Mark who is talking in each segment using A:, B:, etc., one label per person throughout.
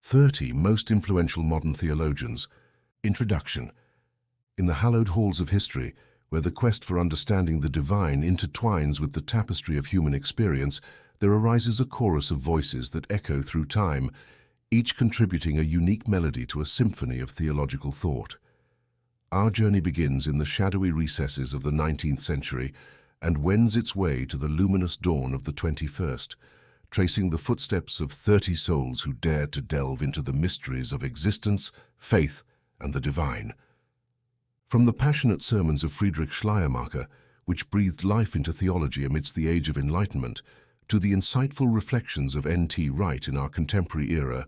A: 30 Most Influential Modern Theologians. Introduction. In the hallowed halls of history, where the quest for understanding the divine intertwines with the tapestry of human experience, there arises a chorus of voices that echo through time, each contributing a unique melody to a symphony of theological thought. Our journey begins in the shadowy recesses of the 19th century and wends its way to the luminous dawn of the 21st, tracing the footsteps of 30 souls who dared to delve into the mysteries of existence, faith, and the divine. From the passionate sermons of Friedrich Schleiermacher, which breathed life into theology amidst the Age of Enlightenment, to the insightful reflections of N.T. Wright in our contemporary era,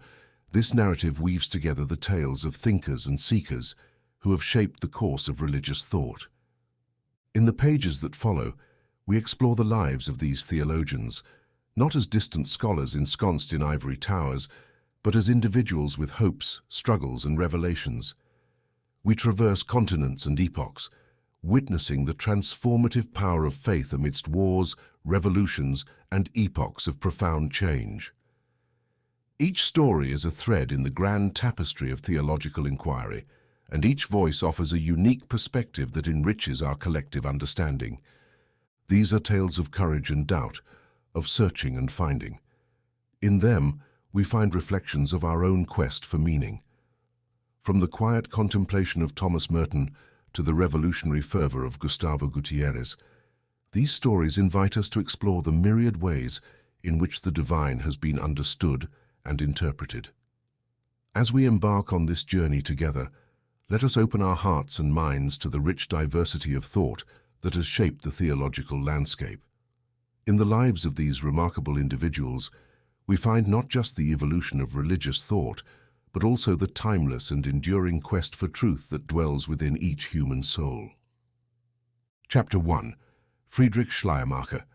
A: this narrative weaves together the tales of thinkers and seekers who have shaped the course of religious thought. In the pages that follow, we explore the lives of these theologians, not as distant scholars ensconced in ivory towers, but as individuals with hopes, struggles, and revelations. We traverse continents and epochs, witnessing the transformative power of faith amidst wars, revolutions, and epochs of profound change. Each story is a thread in the grand tapestry of theological inquiry, and each voice offers a unique perspective that enriches our collective understanding. These are tales of courage and doubt, of searching and finding. In them, we find reflections of our own quest for meaning. From the quiet contemplation of Thomas Merton to the revolutionary fervor of Gustavo Gutiérrez, these stories invite us to explore the myriad ways in which the divine has been understood and interpreted. As we embark on this journey together, let us open our hearts and minds to the rich diversity of thought that has shaped the theological landscape. In the lives of these remarkable individuals, we find not just the evolution of religious thought, but also the timeless and enduring quest for truth that dwells within each human soul. Chapter 1. Friedrich Schleiermacher.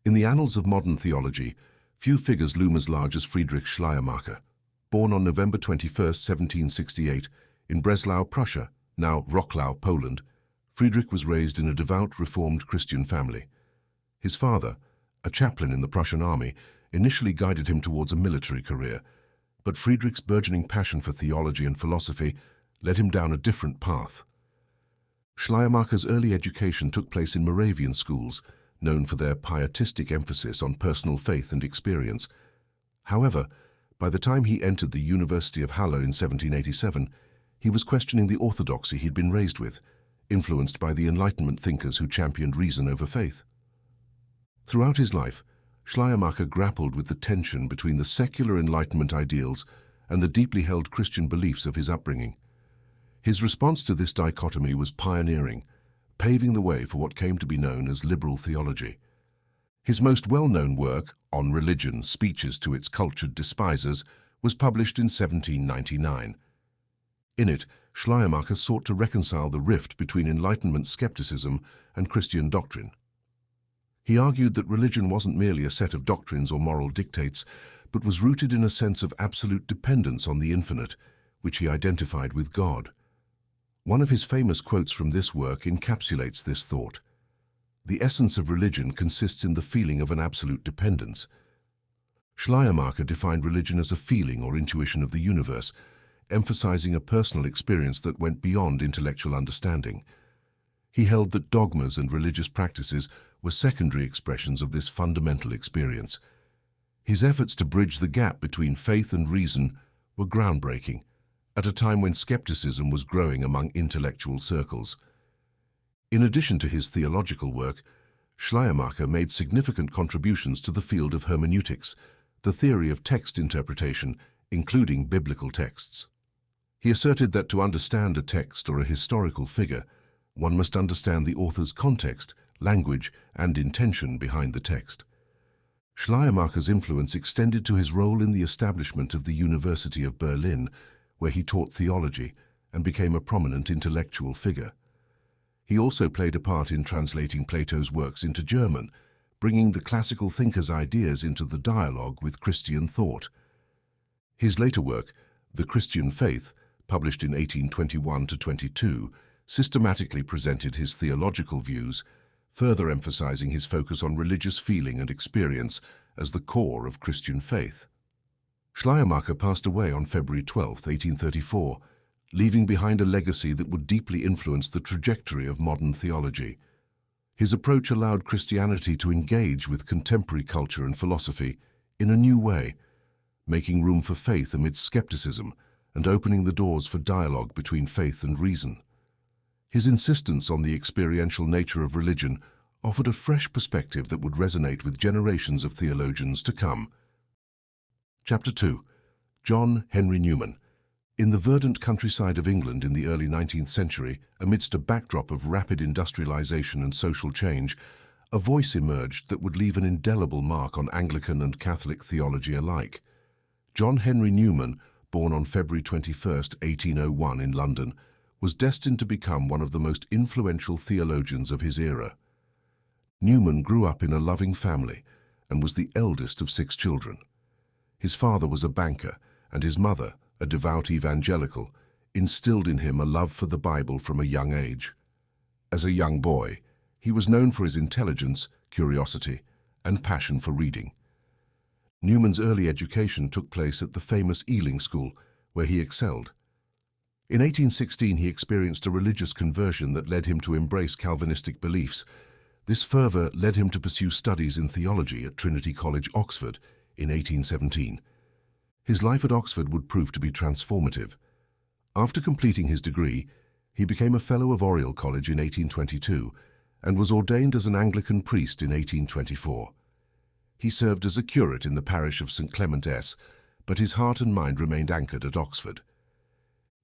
A: In the annals of modern theology, few figures loom as large as Friedrich Schleiermacher. Born on November 21, 1768, in Breslau, Prussia, now Wrocław, Poland, Friedrich was raised in a devout Reformed Christian family. His father, a chaplain in the Prussian army, initially guided him towards a military career, but Friedrich's burgeoning passion for theology and philosophy led him down a different path. Schleiermacher's early education took place in Moravian schools, known for their pietistic emphasis on personal faith and experience. However, by the time he entered the University of Halle in 1787, he was questioning the orthodoxy he'd been raised with, influenced by the Enlightenment thinkers who championed reason over faith. Throughout his life, Schleiermacher grappled with the tension between the secular Enlightenment ideals and the deeply held Christian beliefs of his upbringing. His response to this dichotomy was pioneering, paving the way for what came to be known as liberal theology. His most well-known work, On Religion, Speeches to its Cultured Despisers, was published in 1799. In it, Schleiermacher sought to reconcile the rift between Enlightenment skepticism and Christian doctrine. He argued that religion wasn't merely a set of doctrines or moral dictates, but was rooted in a sense of absolute dependence on the infinite, which he identified with God. One of his famous quotes from this work encapsulates this thought. The essence of religion consists in the feeling of an absolute dependence. Schleiermacher defined religion as a feeling or intuition of the universe, emphasizing a personal experience that went beyond intellectual understanding. He held that dogmas and religious practices were secondary expressions of this fundamental experience. His efforts to bridge the gap between faith and reason were groundbreaking, at a time when skepticism was growing among intellectual circles. In addition to his theological work, Schleiermacher made significant contributions to the field of hermeneutics, the theory of text interpretation, including biblical texts. He asserted that to understand a text or a historical figure, one must understand the author's context, language, and intention behind the text. Schleiermacher's influence extended to his role in the establishment of the University of Berlin, where he taught theology and became a prominent intellectual figure. He also played a part in translating Plato's works into German, bringing the classical thinker's ideas into the dialogue with Christian thought. His later work, The Christian Faith, published in 1821-22, systematically presented his theological views, further emphasizing his focus on religious feeling and experience as the core of Christian faith. Schleiermacher passed away on February 12, 1834, leaving behind a legacy that would deeply influence the trajectory of modern theology. His approach allowed Christianity to engage with contemporary culture and philosophy in a new way, making room for faith amidst skepticism and opening the doors for dialogue between faith and reason. His insistence on the experiential nature of religion offered a fresh perspective that would resonate with generations of theologians to come. Chapter 2. John Henry Newman. In the verdant countryside of England in the early 19th century, amidst a backdrop of rapid industrialization and social change, a voice emerged that would leave an indelible mark on Anglican and Catholic theology alike. John Henry Newman, born on February 21, 1801 in London, was destined to become one of the most influential theologians of his era. Newman grew up in a loving family and was the eldest of 6 children. His father was a banker, and his mother, a devout evangelical, instilled in him a love for the Bible from a young age. As a young boy, he was known for his intelligence, curiosity, and passion for reading. Newman's early education took place at the famous Ealing School, where he excelled. In 1816, he experienced a religious conversion that led him to embrace Calvinistic beliefs. This fervor led him to pursue studies in theology at Trinity College, Oxford, in 1817. His life at Oxford would prove to be transformative. After completing his degree, he became a Fellow of Oriel College in 1822 and was ordained as an Anglican priest in 1824. He served as a curate in the parish of St. Clement S, but his heart and mind remained anchored at Oxford.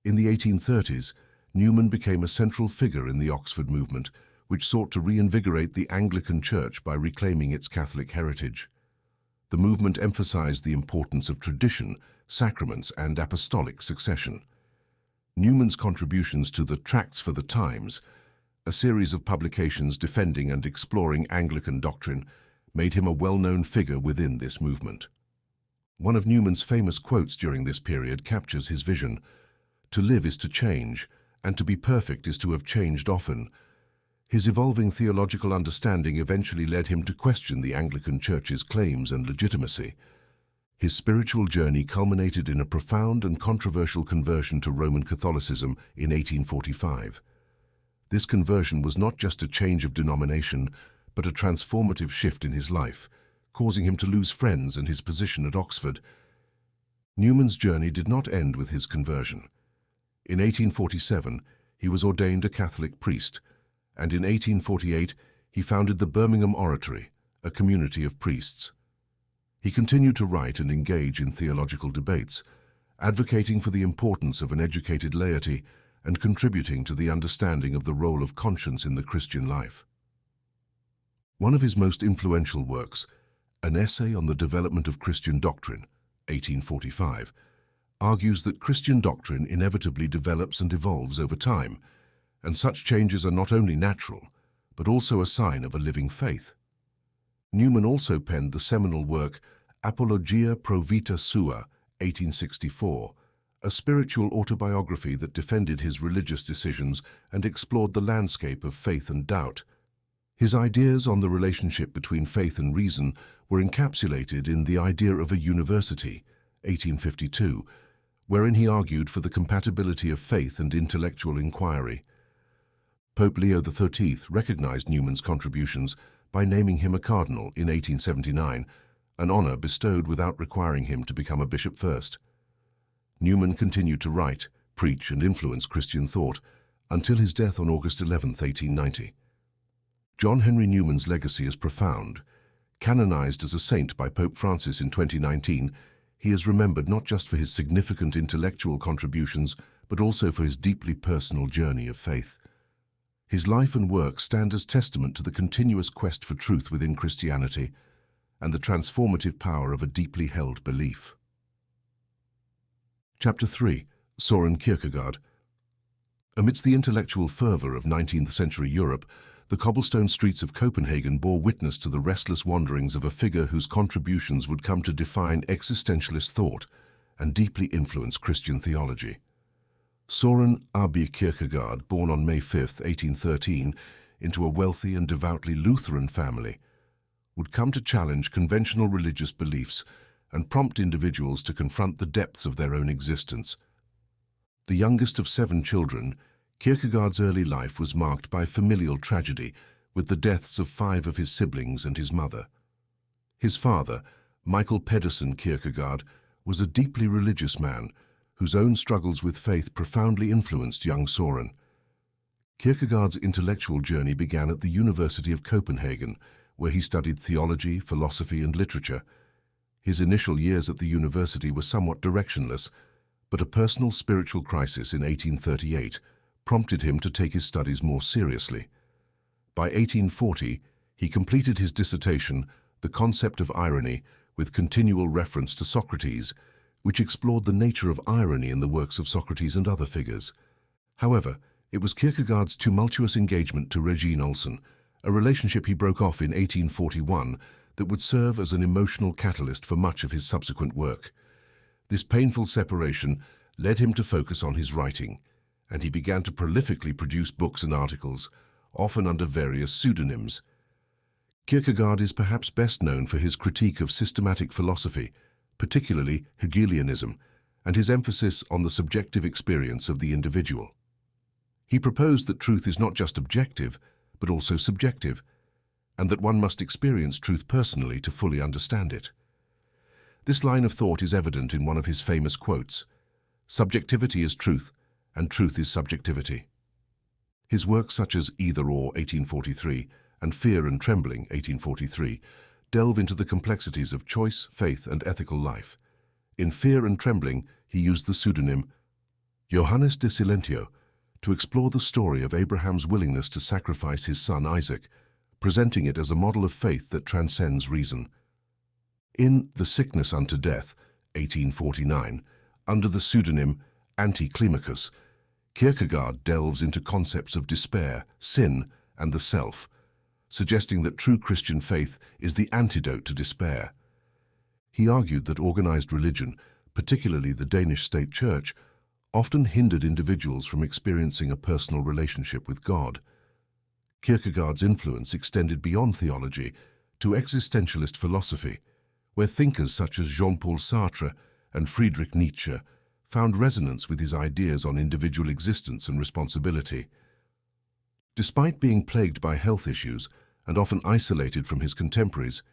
A: In the 1830s, Newman became a central figure in the Oxford movement, which sought to reinvigorate the Anglican Church by reclaiming its Catholic heritage. The movement emphasized the importance of tradition, sacraments, and apostolic succession. Newman's contributions to the Tracts for the Times, a series of publications defending and exploring Anglican doctrine, made him a well-known figure within this movement. One of Newman's famous quotes during this period captures his vision: "To live is to change, and to be perfect is to have changed often." His evolving theological understanding eventually led him to question the Anglican Church's claims and legitimacy. His spiritual journey culminated in a profound and controversial conversion to Roman Catholicism in 1845. This conversion was not just a change of denomination, but a transformative shift in his life, causing him to lose friends and his position at Oxford. Newman's journey did not end with his conversion. In 1847, he was ordained a Catholic priest, and in 1848 he founded the Birmingham Oratory, a community of priests. He continued to write and engage in theological debates, advocating for the importance of an educated laity and contributing to the understanding of the role of conscience in the Christian life. One of his most influential works, An Essay on the Development of Christian Doctrine, 1845, argues that Christian doctrine inevitably develops and evolves over time, and such changes are not only natural, but also a sign of a living faith. Newman also penned the seminal work Apologia pro vita sua, 1864, a spiritual autobiography that defended his religious decisions and explored the landscape of faith and doubt. His ideas on the relationship between faith and reason were encapsulated in The Idea of a University, 1852, wherein he argued for the compatibility of faith and intellectual inquiry. Pope Leo XIII recognized Newman's contributions by naming him a cardinal in 1879, an honor bestowed without requiring him to become a bishop first. Newman continued to write, preach, and influence Christian thought until his death on August 11, 1890. John Henry Newman's legacy is profound. Canonized as a saint by Pope Francis in 2019, he is remembered not just for his significant intellectual contributions, but also for his deeply personal journey of faith. His life and work stand as testament to the continuous quest for truth within Christianity and the transformative power of a deeply held belief. Chapter 3. Søren Kierkegaard. Amidst the intellectual fervor of 19th century Europe, the cobblestone streets of Copenhagen bore witness to the restless wanderings of a figure whose contributions would come to define existentialist thought and deeply influence Christian theology. Søren A.B. Kierkegaard, born on May 5, 1813, into a wealthy and devoutly Lutheran family, would come to challenge conventional religious beliefs and prompt individuals to confront the depths of their own existence. The youngest of 7 children, Kierkegaard's early life was marked by familial tragedy, with the deaths of 5 of his siblings and his mother. His father, Michael Pedersen Kierkegaard, was a deeply religious man whose own struggles with faith profoundly influenced young Søren. Kierkegaard's intellectual journey began at the University of Copenhagen, where he studied theology, philosophy, and literature. His initial years at the university were somewhat directionless, but a personal spiritual crisis in 1838 prompted him to take his studies more seriously. By 1840, he completed his dissertation, The Concept of Irony, with continual reference to Socrates, which explored the nature of irony in the works of Socrates and other figures. However, it was Kierkegaard's tumultuous engagement to Regine Olsen, a relationship he broke off in 1841, that would serve as an emotional catalyst for much of his subsequent work. This painful separation led him to focus on his writing, and he began to prolifically produce books and articles, often under various pseudonyms. Kierkegaard is perhaps best known for his critique of systematic philosophy, particularly Hegelianism, and his emphasis on the subjective experience of the individual. He proposed that truth is not just objective, but also subjective, and that one must experience truth personally to fully understand it. This line of thought is evident in one of his famous quotes: "Subjectivity is truth, and truth is subjectivity." His works such as Either Or, 1843, and Fear and Trembling, 1843, delve into the complexities of choice, faith, and ethical life. In Fear and Trembling, he used the pseudonym Johannes de Silentio to explore the story of Abraham's willingness to sacrifice his son Isaac, presenting it as a model of faith that transcends reason. In The Sickness unto Death, 1849, under the pseudonym Anticlimacus, Kierkegaard delves into concepts of despair, sin, and the self, suggesting that true Christian faith is the antidote to despair. He argued that organized religion, particularly the Danish state church, often hindered individuals from experiencing a personal relationship with God. Kierkegaard's influence extended beyond theology to existentialist philosophy, where thinkers such as Jean-Paul Sartre and Friedrich Nietzsche found resonance with his ideas on individual existence and responsibility. Despite being plagued by health issues and often isolated from his contemporaries,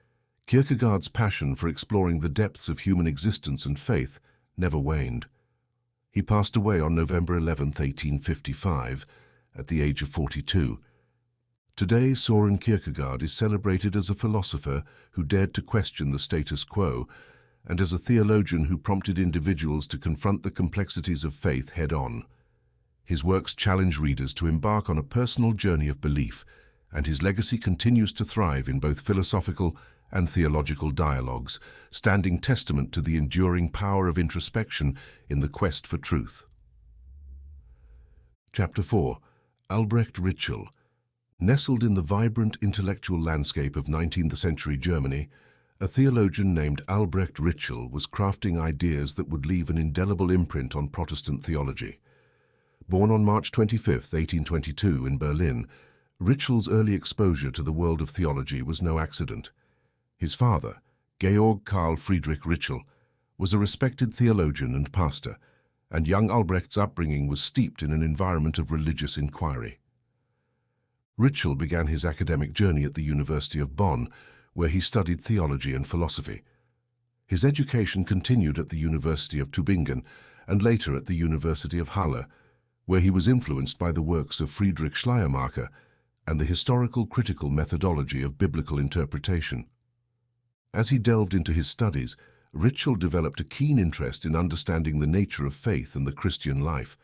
A: Kierkegaard's passion for exploring the depths of human existence and faith never waned. He passed away on November 11, 1855, at the age of 42. Today, Søren Kierkegaard is celebrated as a philosopher who dared to question the status quo, and as a theologian who prompted individuals to confront the complexities of faith head-on. His works challenge readers to embark on a personal journey of belief, and his legacy continues to thrive in both philosophical and theological dialogues, standing testament to the enduring power of introspection in the quest for truth. Chapter 4. Albrecht Ritschl. Nestled in the vibrant intellectual landscape of 19th century Germany, a theologian named Albrecht Ritschl was crafting ideas that would leave an indelible imprint on Protestant theology. Born on March 25, 1822 in Berlin, Ritschl's early exposure to the world of theology was no accident. His father, Georg Karl Friedrich Ritschl, was a respected theologian and pastor, and young Albrecht's upbringing was steeped in an environment of religious inquiry. Ritschl began his academic journey at the University of Bonn, where he studied theology and philosophy. His education continued at the University of Tübingen and later at the University of Halle, where he was influenced by the works of Friedrich Schleiermacher and the historical critical methodology of biblical interpretation. As he delved into his studies, Ritschl developed a keen interest in understanding the nature of faith and the Christian life.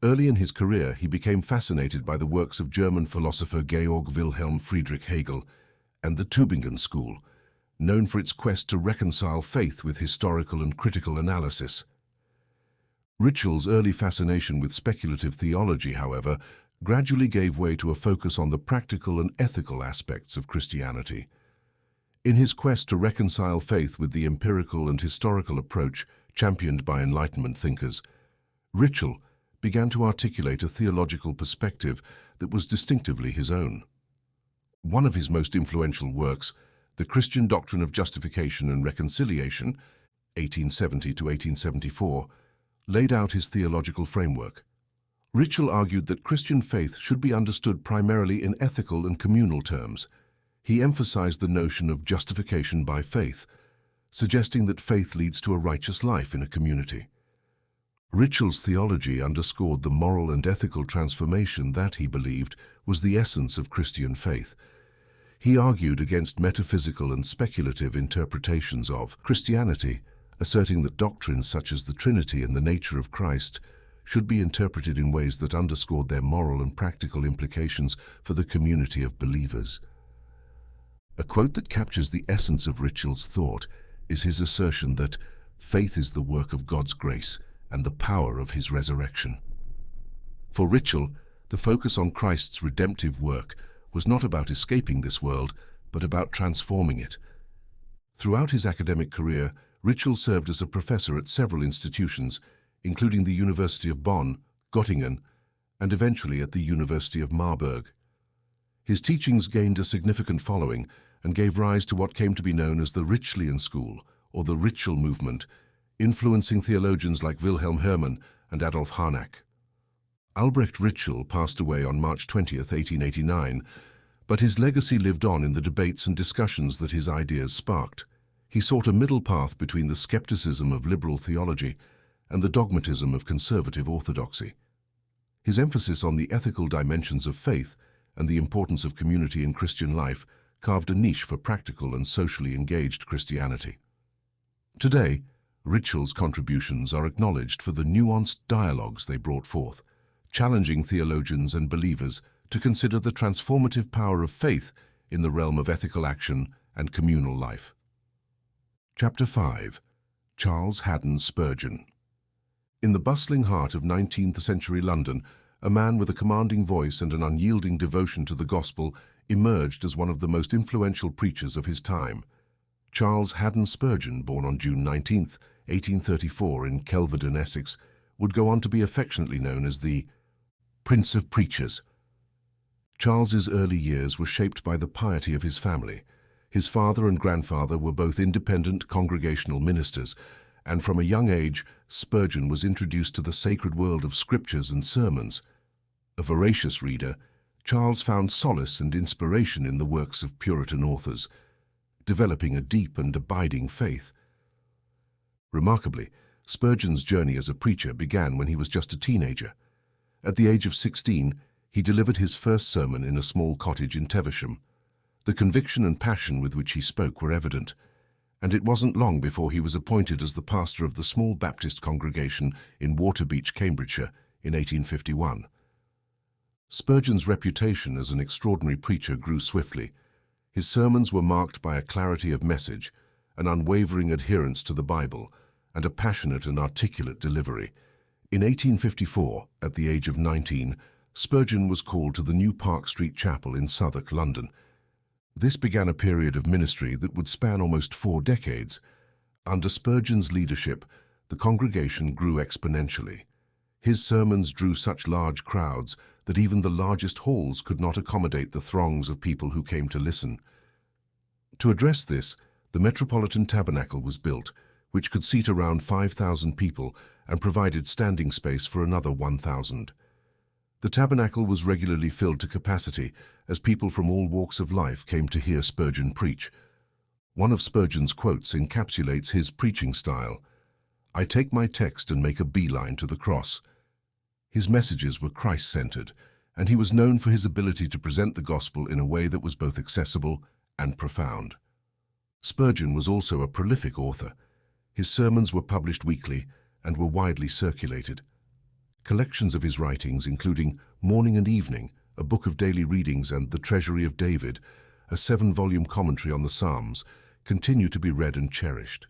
A: Early in his career, he became fascinated by the works of German philosopher Georg Wilhelm Friedrich Hegel and the Tübingen School, known for its quest to reconcile faith with historical and critical analysis. Ritschl's early fascination with speculative theology, however, gradually gave way to a focus on the practical and ethical aspects of Christianity. In his quest to reconcile faith with the empirical and historical approach championed by Enlightenment thinkers, Ritschl began to articulate a theological perspective that was distinctively his own. One of his most influential works, The Christian Doctrine of Justification and Reconciliation, 1870 to 1874, laid out his theological framework. Ritschl argued that Christian faith should be understood primarily in ethical and communal terms. He emphasized the notion of justification by faith, suggesting that faith leads to a righteous life in a community. Ritschl's theology underscored the moral and ethical transformation that, he believed, was the essence of Christian faith. He argued against metaphysical and speculative interpretations of Christianity, asserting that doctrines such as the Trinity and the nature of Christ should be interpreted in ways that underscored their moral and practical implications for the community of believers. A quote that captures the essence of Ritschl's thought is his assertion that faith is the work of God's grace and the power of his resurrection. For Ritschl, the focus on Christ's redemptive work was not about escaping this world, but about transforming it. Throughout his academic career, Ritschl served as a professor at several institutions, including the University of Bonn, Göttingen, and eventually at the University of Marburg. His teachings gained a significant following and gave rise to what came to be known as the Ritschlian school, or the Ritschl movement, influencing theologians like Wilhelm Herrmann and Adolf von Harnack. Albrecht Ritschl passed away on March 20, 1889, but his legacy lived on in the debates and discussions that his ideas sparked. He sought a middle path between the skepticism of liberal theology and the dogmatism of conservative orthodoxy. His emphasis on the ethical dimensions of faith and the importance of community in Christian life carved a niche for practical and socially engaged Christianity. Today, Ritschl's contributions are acknowledged for the nuanced dialogues they brought forth, challenging theologians and believers to consider the transformative power of faith in the realm of ethical action and communal life. Chapter 5. Charles Haddon Spurgeon. In the bustling heart of 19th century London, a man with a commanding voice and an unyielding devotion to the gospel emerged as one of the most influential preachers of his time. Charles Haddon Spurgeon, born on June 19, 1834 in Kelvedon, Essex, would go on to be affectionately known as the Prince of Preachers. Charles's early years were shaped by the piety of his family. His father and grandfather were both independent congregational ministers, and from a young age, Spurgeon was introduced to the sacred world of scriptures and sermons. A voracious reader, Charles found solace and inspiration in the works of Puritan authors, developing a deep and abiding faith. Remarkably, Spurgeon's journey as a preacher began when he was just a teenager. At the age of 16, he delivered his first sermon in a small cottage in Teversham. The conviction and passion with which he spoke were evident, and it wasn't long before he was appointed as the pastor of the small Baptist congregation in Waterbeach, Cambridgeshire, in 1851. Spurgeon's reputation as an extraordinary preacher grew swiftly. His sermons were marked by a clarity of message, an unwavering adherence to the Bible, and a passionate and articulate delivery. In 1854, at the age of 19, Spurgeon was called to the New Park Street Chapel in Southwark, London. This began a period of ministry that would span almost 4 decades. Under Spurgeon's leadership, the congregation grew exponentially. His sermons drew such large crowds that even the largest halls could not accommodate the throngs of people who came to listen. To address this, the Metropolitan Tabernacle was built, which could seat around 5,000 people and provided standing space for another 1,000. The tabernacle was regularly filled to capacity as people from all walks of life came to hear Spurgeon preach. One of Spurgeon's quotes encapsulates his preaching style: "I take my text and make a beeline to the cross." His messages were Christ-centered, and he was known for his ability to present the gospel in a way that was both accessible and profound. Spurgeon was also a prolific author. His sermons were published weekly and were widely circulated. Collections of his writings, including Morning and Evening, a book of daily readings, and The Treasury of David, a 7-volume commentary on the Psalms, continue to be read and cherished.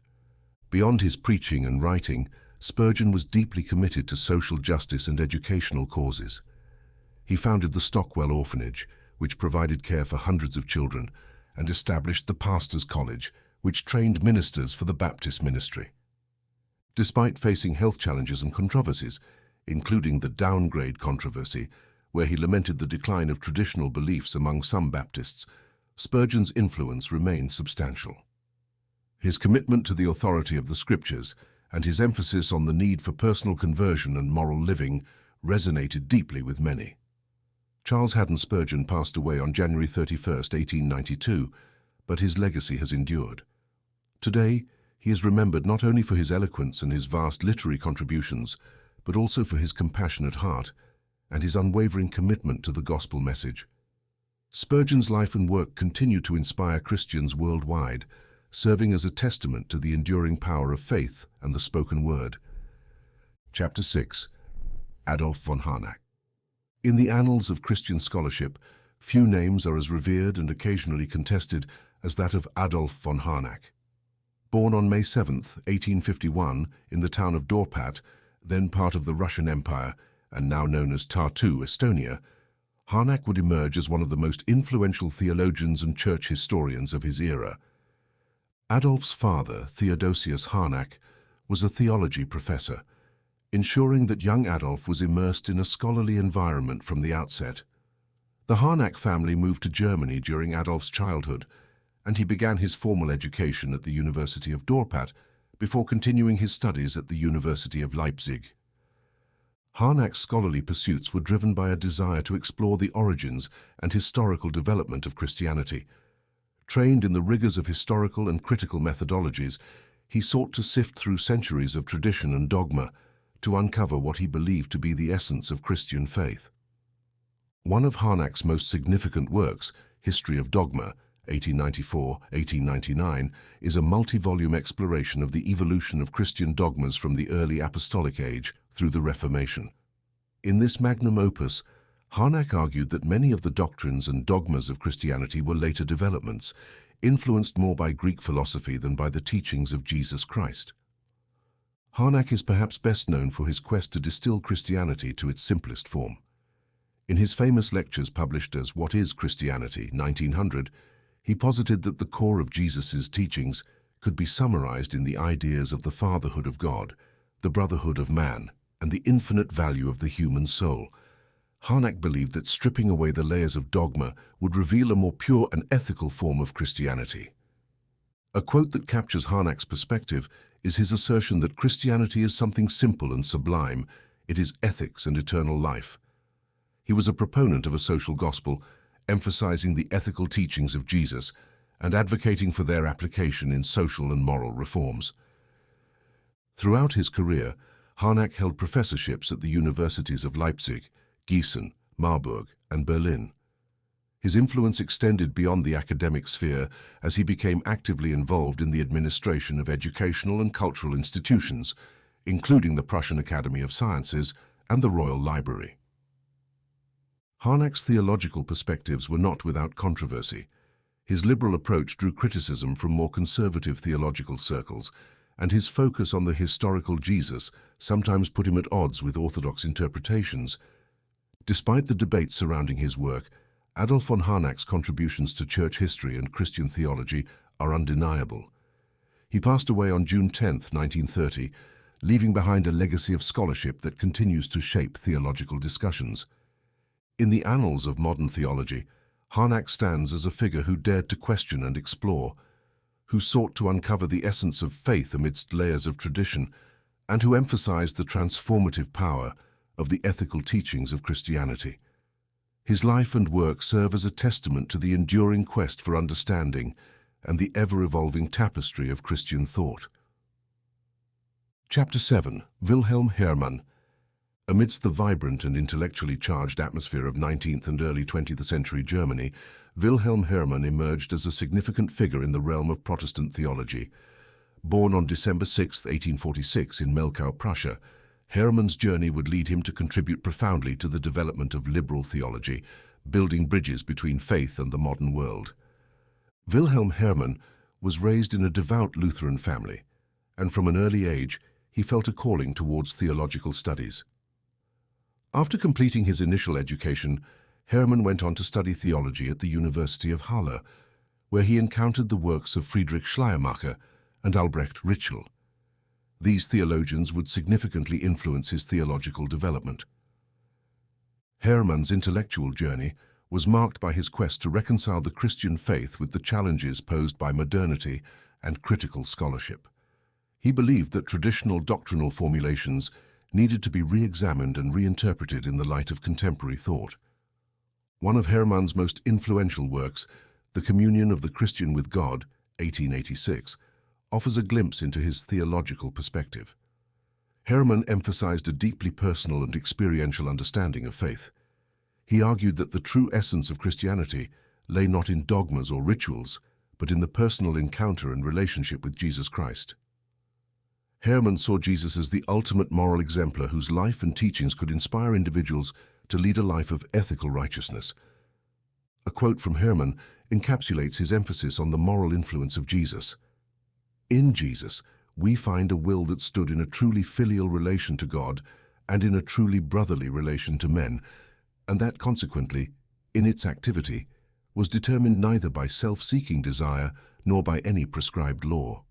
A: Beyond his preaching and writing, Spurgeon was deeply committed to social justice and educational causes. He founded the Stockwell Orphanage, which provided care for hundreds of children, and established the Pastors' College, which trained ministers for the Baptist ministry. Despite facing health challenges and controversies, including the downgrade controversy, where he lamented the decline of traditional beliefs among some Baptists, Spurgeon's influence remained substantial. His commitment to the authority of the Scriptures and his emphasis on the need for personal conversion and moral living resonated deeply with many. Charles Haddon Spurgeon passed away on January 31, 1892, but his legacy has endured. Today, he is remembered not only for his eloquence and his vast literary contributions, but also for his compassionate heart and his unwavering commitment to the gospel message. Spurgeon's life and work continue to inspire Christians worldwide, serving as a testament to the enduring power of faith and the spoken word. Chapter 6. Adolf von Harnack. In the annals of Christian scholarship, few names are as revered and occasionally contested as that of Adolf von Harnack. Born on May 7, 1851, in the town of Dorpat, then part of the Russian Empire and now known as Tartu, Estonia, Harnack would emerge as one of the most influential theologians and church historians of his era. Adolf's father, Theodosius Harnack, was a theology professor, ensuring that young Adolf was immersed in a scholarly environment from the outset. The Harnack family moved to Germany during Adolf's childhood, and he began his formal education at the University of Dorpat before continuing his studies at the University of Leipzig. Harnack's scholarly pursuits were driven by a desire to explore the origins and historical development of Christianity. Trained in the rigors of historical and critical methodologies, he sought to sift through centuries of tradition and dogma to uncover what he believed to be the essence of Christian faith. One of Harnack's most significant works, History of Dogma, 1894-1899, is a multi-volume exploration of the evolution of Christian dogmas from the early apostolic age through the Reformation. In this magnum opus, Harnack argued that many of the doctrines and dogmas of Christianity were later developments, influenced more by Greek philosophy than by the teachings of Jesus Christ. Harnack is perhaps best known for his quest to distill Christianity to its simplest form. In his famous lectures published as What is Christianity, 1900, he posited that the core of Jesus' teachings could be summarized in the ideas of the fatherhood of God, the brotherhood of man, and the infinite value of the human soul. Harnack believed that stripping away the layers of dogma would reveal a more pure and ethical form of Christianity. A quote that captures Harnack's perspective is his assertion that Christianity is something simple and sublime. It is ethics and eternal life. He was a proponent of a social gospel, emphasizing the ethical teachings of Jesus and advocating for their application in social and moral reforms. Throughout his career, Harnack held professorships at the universities of Leipzig, Gießen, Marburg, and Berlin. His influence extended beyond the academic sphere as he became actively involved in the administration of educational and cultural institutions, including the Prussian Academy of Sciences and the Royal Library. Harnack's theological perspectives were not without controversy. His liberal approach drew criticism from more conservative theological circles, and his focus on the historical Jesus sometimes put him at odds with orthodox interpretations. Despite the debates surrounding his work, Adolf von Harnack's contributions to church history and Christian theology are undeniable. He passed away on June 10, 1930, leaving behind a legacy of scholarship that continues to shape theological discussions. In the annals of modern theology, Harnack stands as a figure who dared to question and explore, who sought to uncover the essence of faith amidst layers of tradition, and who emphasized the transformative power of the ethical teachings of Christianity. His life and work serve as a testament to the enduring quest for understanding and the ever-evolving tapestry of Christian thought. Chapter 7. Wilhelm Herrmann. Amidst the vibrant and intellectually charged atmosphere of 19th and early 20th century Germany, Wilhelm Herrmann emerged as a significant figure in the realm of Protestant theology. Born on December 6, 1846 in Melkau, Prussia, Herrmann's journey would lead him to contribute profoundly to the development of liberal theology, building bridges between faith and the modern world. Wilhelm Herrmann was raised in a devout Lutheran family, and from an early age he felt a calling towards theological studies. After completing his initial education, Herrmann went on to study theology at the University of Halle, where he encountered the works of Friedrich Schleiermacher and Albrecht Ritschl. These theologians would significantly influence his theological development. Herrmann's intellectual journey was marked by his quest to reconcile the Christian faith with the challenges posed by modernity and critical scholarship. He believed that traditional doctrinal formulations needed to be re-examined and reinterpreted in the light of contemporary thought. One of Herrmann's most influential works, The Communion of the Christian with God, 1886, offers a glimpse into his theological perspective. Herrmann emphasized a deeply personal and experiential understanding of faith. He argued that the true essence of Christianity lay not in dogmas or rituals, but in the personal encounter and relationship with Jesus Christ. Herrmann saw Jesus as the ultimate moral exemplar whose life and teachings could inspire individuals to lead a life of ethical righteousness. A quote from Herrmann encapsulates his emphasis on the moral influence of Jesus. In Jesus, we find a will that stood in a truly filial relation to God and in a truly brotherly relation to men, and that consequently, in its activity, was determined neither by self-seeking desire nor by any prescribed law.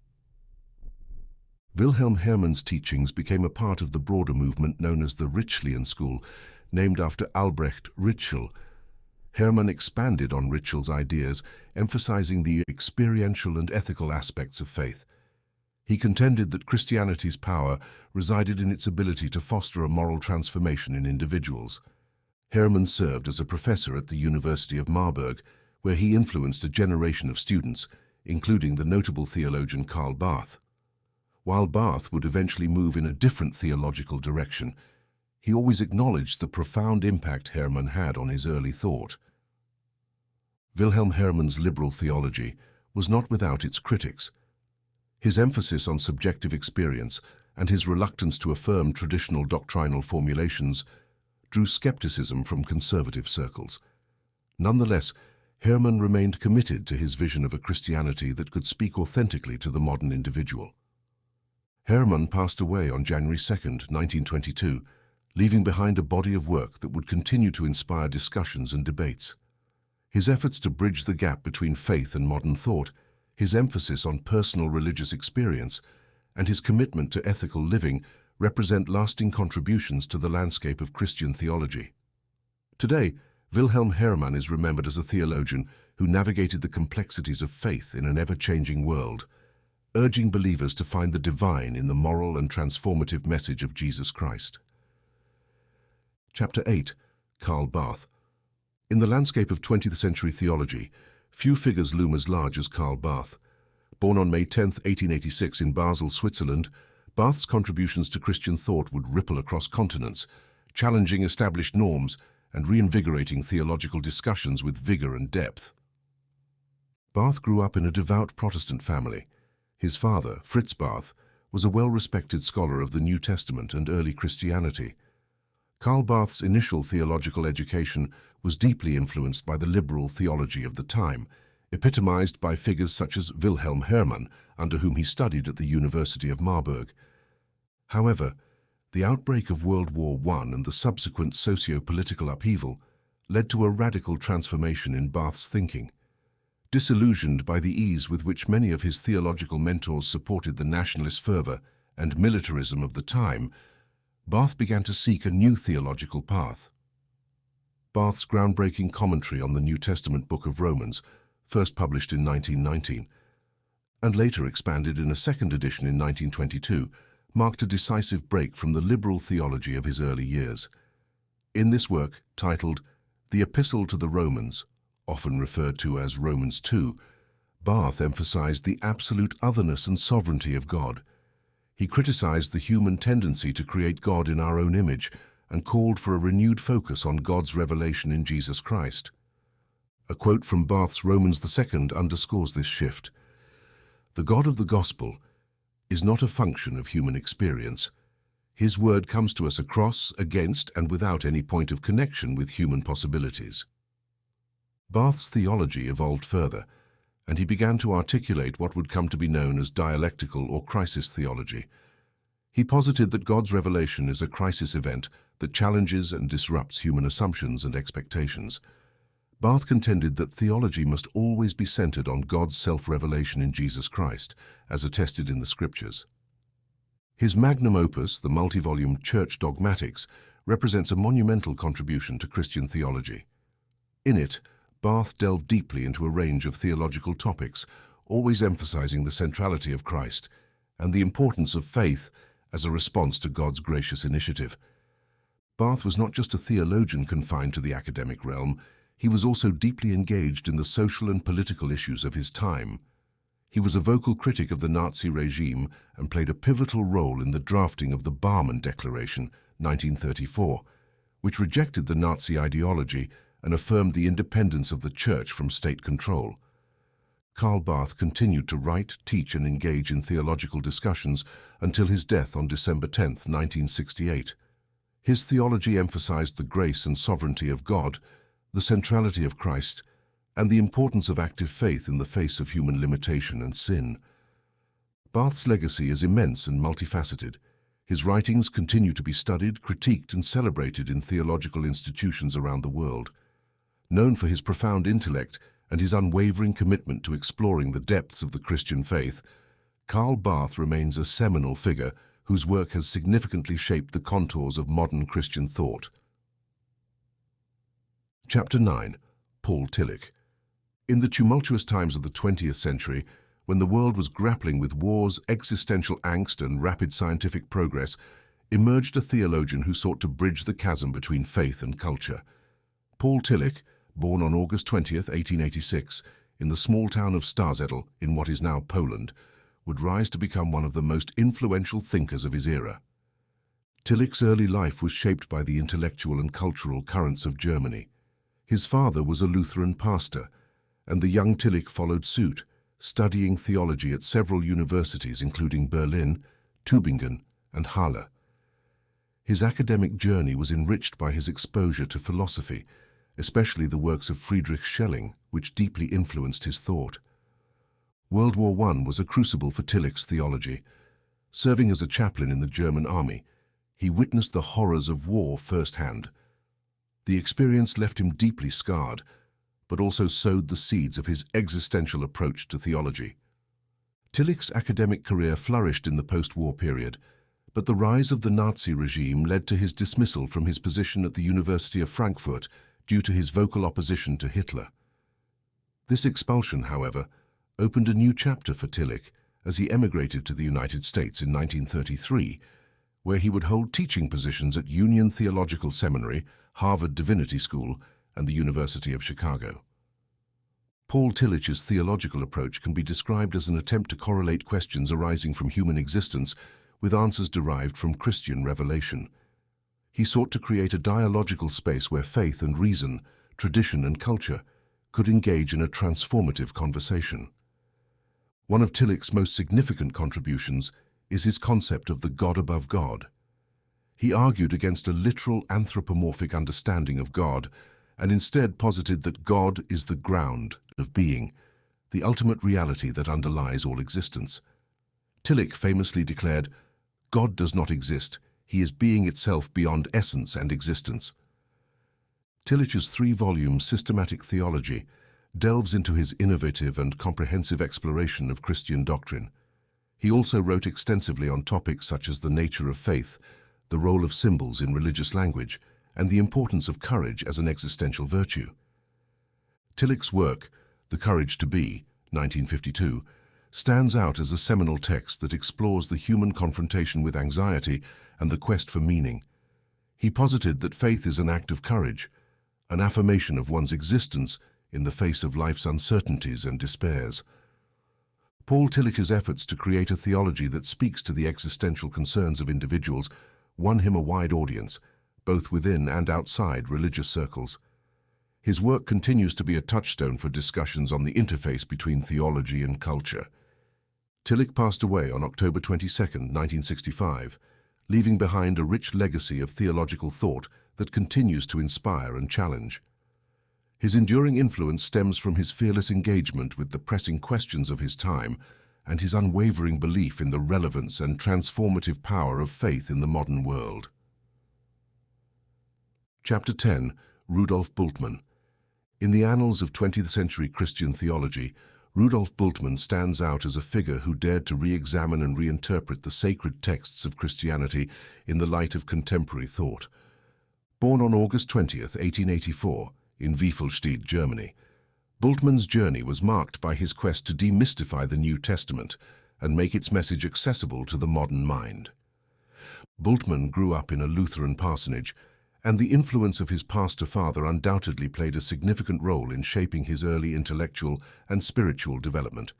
A: Wilhelm Herrmann's teachings became a part of the broader movement known as the Ritschlian school, named after Albrecht Ritschl. Herrmann expanded on Ritschl's ideas, emphasizing the experiential and ethical aspects of faith. He contended that Christianity's power resided in its ability to foster a moral transformation in individuals. Herrmann served as a professor at the University of Marburg, where he influenced a generation of students, including the notable theologian Karl Barth. While Barth would eventually move in a different theological direction, he always acknowledged the profound impact Herrmann had on his early thought. Wilhelm Herrmann's liberal theology was not without its critics. His emphasis on subjective experience and his reluctance to affirm traditional doctrinal formulations drew skepticism from conservative circles. Nonetheless, Herrmann remained committed to his vision of a Christianity that could speak authentically to the modern individual. Herrmann passed away on January 2, 1922, leaving behind a body of work that would continue to inspire discussions and debates. His efforts to bridge the gap between faith and modern thought, his emphasis on personal religious experience, and his commitment to ethical living represent lasting contributions to the landscape of Christian theology. Today, Wilhelm Herrmann is remembered as a theologian who navigated the complexities of faith in an ever-changing world, urging believers to find the divine in the moral and transformative message of Jesus Christ. Chapter 8. Karl Barth. In the landscape of 20th century theology, few figures loom as large as Karl Barth. Born on May 10, 1886 in Basel, Switzerland, Barth's contributions to Christian thought would ripple across continents, challenging established norms and reinvigorating theological discussions with vigor and depth. Barth grew up in a devout Protestant family. His father, Fritz Barth, was a well-respected scholar of the New Testament and early Christianity. Karl Barth's initial theological education was deeply influenced by the liberal theology of the time, epitomized by figures such as Wilhelm Herrmann, under whom he studied at the University of Marburg. However, the outbreak of World War I and the subsequent socio-political upheaval led to a radical transformation in Barth's thinking. Disillusioned by the ease with which many of his theological mentors supported the nationalist fervor and militarism of the time, Barth began to seek a new theological path. Barth's groundbreaking commentary on the New Testament book of Romans, first published in 1919, and later expanded in a second edition in 1922, marked a decisive break from the liberal theology of his early years. In this work, titled The Epistle to the Romans, often referred to as Romans 2, Barth emphasized the absolute otherness and sovereignty of God. He criticized the human tendency to create God in our own image and called for a renewed focus on God's revelation in Jesus Christ. A quote from Barth's Romans 2 underscores this shift. The God of the Gospel is not a function of human experience. His word comes to us across, against, and without any point of connection with human possibilities. Barth's theology evolved further, and he began to articulate what would come to be known as dialectical or crisis theology. He posited that God's revelation is a crisis event that challenges and disrupts human assumptions and expectations. Barth contended that theology must always be centered on God's self-revelation in Jesus Christ, as attested in the Scriptures. His magnum opus, the multi-volume Church Dogmatics, represents a monumental contribution to Christian theology. In it, Barth delved deeply into a range of theological topics, always emphasizing the centrality of Christ and the importance of faith as a response to God's gracious initiative. Barth was not just a theologian confined to the academic realm, he was also deeply engaged in the social and political issues of his time. He was a vocal critic of the Nazi regime and played a pivotal role in the drafting of the Barmen Declaration, 1934, which rejected the Nazi ideology and affirmed the independence of the Church from state control. Karl Barth continued to write, teach and engage in theological discussions until his death on December 10, 1968. His theology emphasized the grace and sovereignty of God, the centrality of Christ, and the importance of active faith in the face of human limitation and sin. Barth's legacy is immense and multifaceted. His writings continue to be studied, critiqued, and celebrated in theological institutions around the world. Known for his profound intellect and his unwavering commitment to exploring the depths of the Christian faith, Karl Barth remains a seminal figure whose work has significantly shaped the contours of modern Christian thought. Chapter 9. Paul Tillich. In the tumultuous times of the 20th century, when the world was grappling with wars, existential angst, and rapid scientific progress, emerged a theologian who sought to bridge the chasm between faith and culture. Paul Tillich, born on August 20, 1886, in the small town of Starzedel in what is now Poland, would rise to become one of the most influential thinkers of his era. Tillich's early life was shaped by the intellectual and cultural currents of Germany. His father was a Lutheran pastor, and the young Tillich followed suit, studying theology at several universities including Berlin, Tübingen, and Halle. His academic journey was enriched by his exposure to philosophy, especially the works of Friedrich Schleiermacher, which deeply influenced his thought. World War I was a crucible for Tillich's theology. Serving as a chaplain in the German army, he witnessed the horrors of war firsthand. The experience left him deeply scarred, but also sowed the seeds of his existential approach to theology. Tillich's academic career flourished in the post-war period, but the rise of the Nazi regime led to his dismissal from his position at the University of Frankfurt due to his vocal opposition to Hitler. This expulsion, however, opened a new chapter for Tillich as he emigrated to the United States in 1933, where he would hold teaching positions at Union Theological Seminary, Harvard Divinity School, and the University of Chicago. Paul Tillich's theological approach can be described as an attempt to correlate questions arising from human existence with answers derived from Christian revelation. He sought to create a dialogical space where faith and reason, tradition and culture could engage in a transformative conversation. One of Tillich's most significant contributions is his concept of the God above God. He argued against a literal anthropomorphic understanding of God and instead posited that God is the ground of being, the ultimate reality that underlies all existence. Tillich famously declared, "God does not exist, he is being itself beyond essence and existence." Tillich's three-volume systematic theology delves into his innovative and comprehensive exploration of Christian doctrine. He also wrote extensively on topics such as the nature of faith, the role of symbols in religious language, and the importance of courage as an existential virtue. Tillich's work, The Courage to Be, 1952, stands out as a seminal text that explores the human confrontation with anxiety and the quest for meaning. He posited that faith is an act of courage, an affirmation of one's existence in the face of life's uncertainties and despairs. Paul Tillich's efforts to create a theology that speaks to the existential concerns of individuals won him a wide audience, both within and outside religious circles. His work continues to be a touchstone for discussions on the interface between theology and culture. Tillich passed away on October 22, 1965, leaving behind a rich legacy of theological thought that continues to inspire and challenge. His enduring influence stems from his fearless engagement with the pressing questions of his time and his unwavering belief in the relevance and transformative power of faith in the modern world. Chapter 10. Rudolf Bultmann. In the annals of 20th century Christian theology, Rudolf Bultmann stands out as a figure who dared to re-examine and reinterpret the sacred texts of Christianity in the light of contemporary thought. Born on August 20, 1884, in Wiefelstedt, Germany. Bultmann's journey was marked by his quest to demystify the New Testament and make its message accessible to the modern mind. Bultmann grew up in a Lutheran parsonage, and the influence of his pastor father undoubtedly played a significant role in shaping his early intellectual and spiritual development.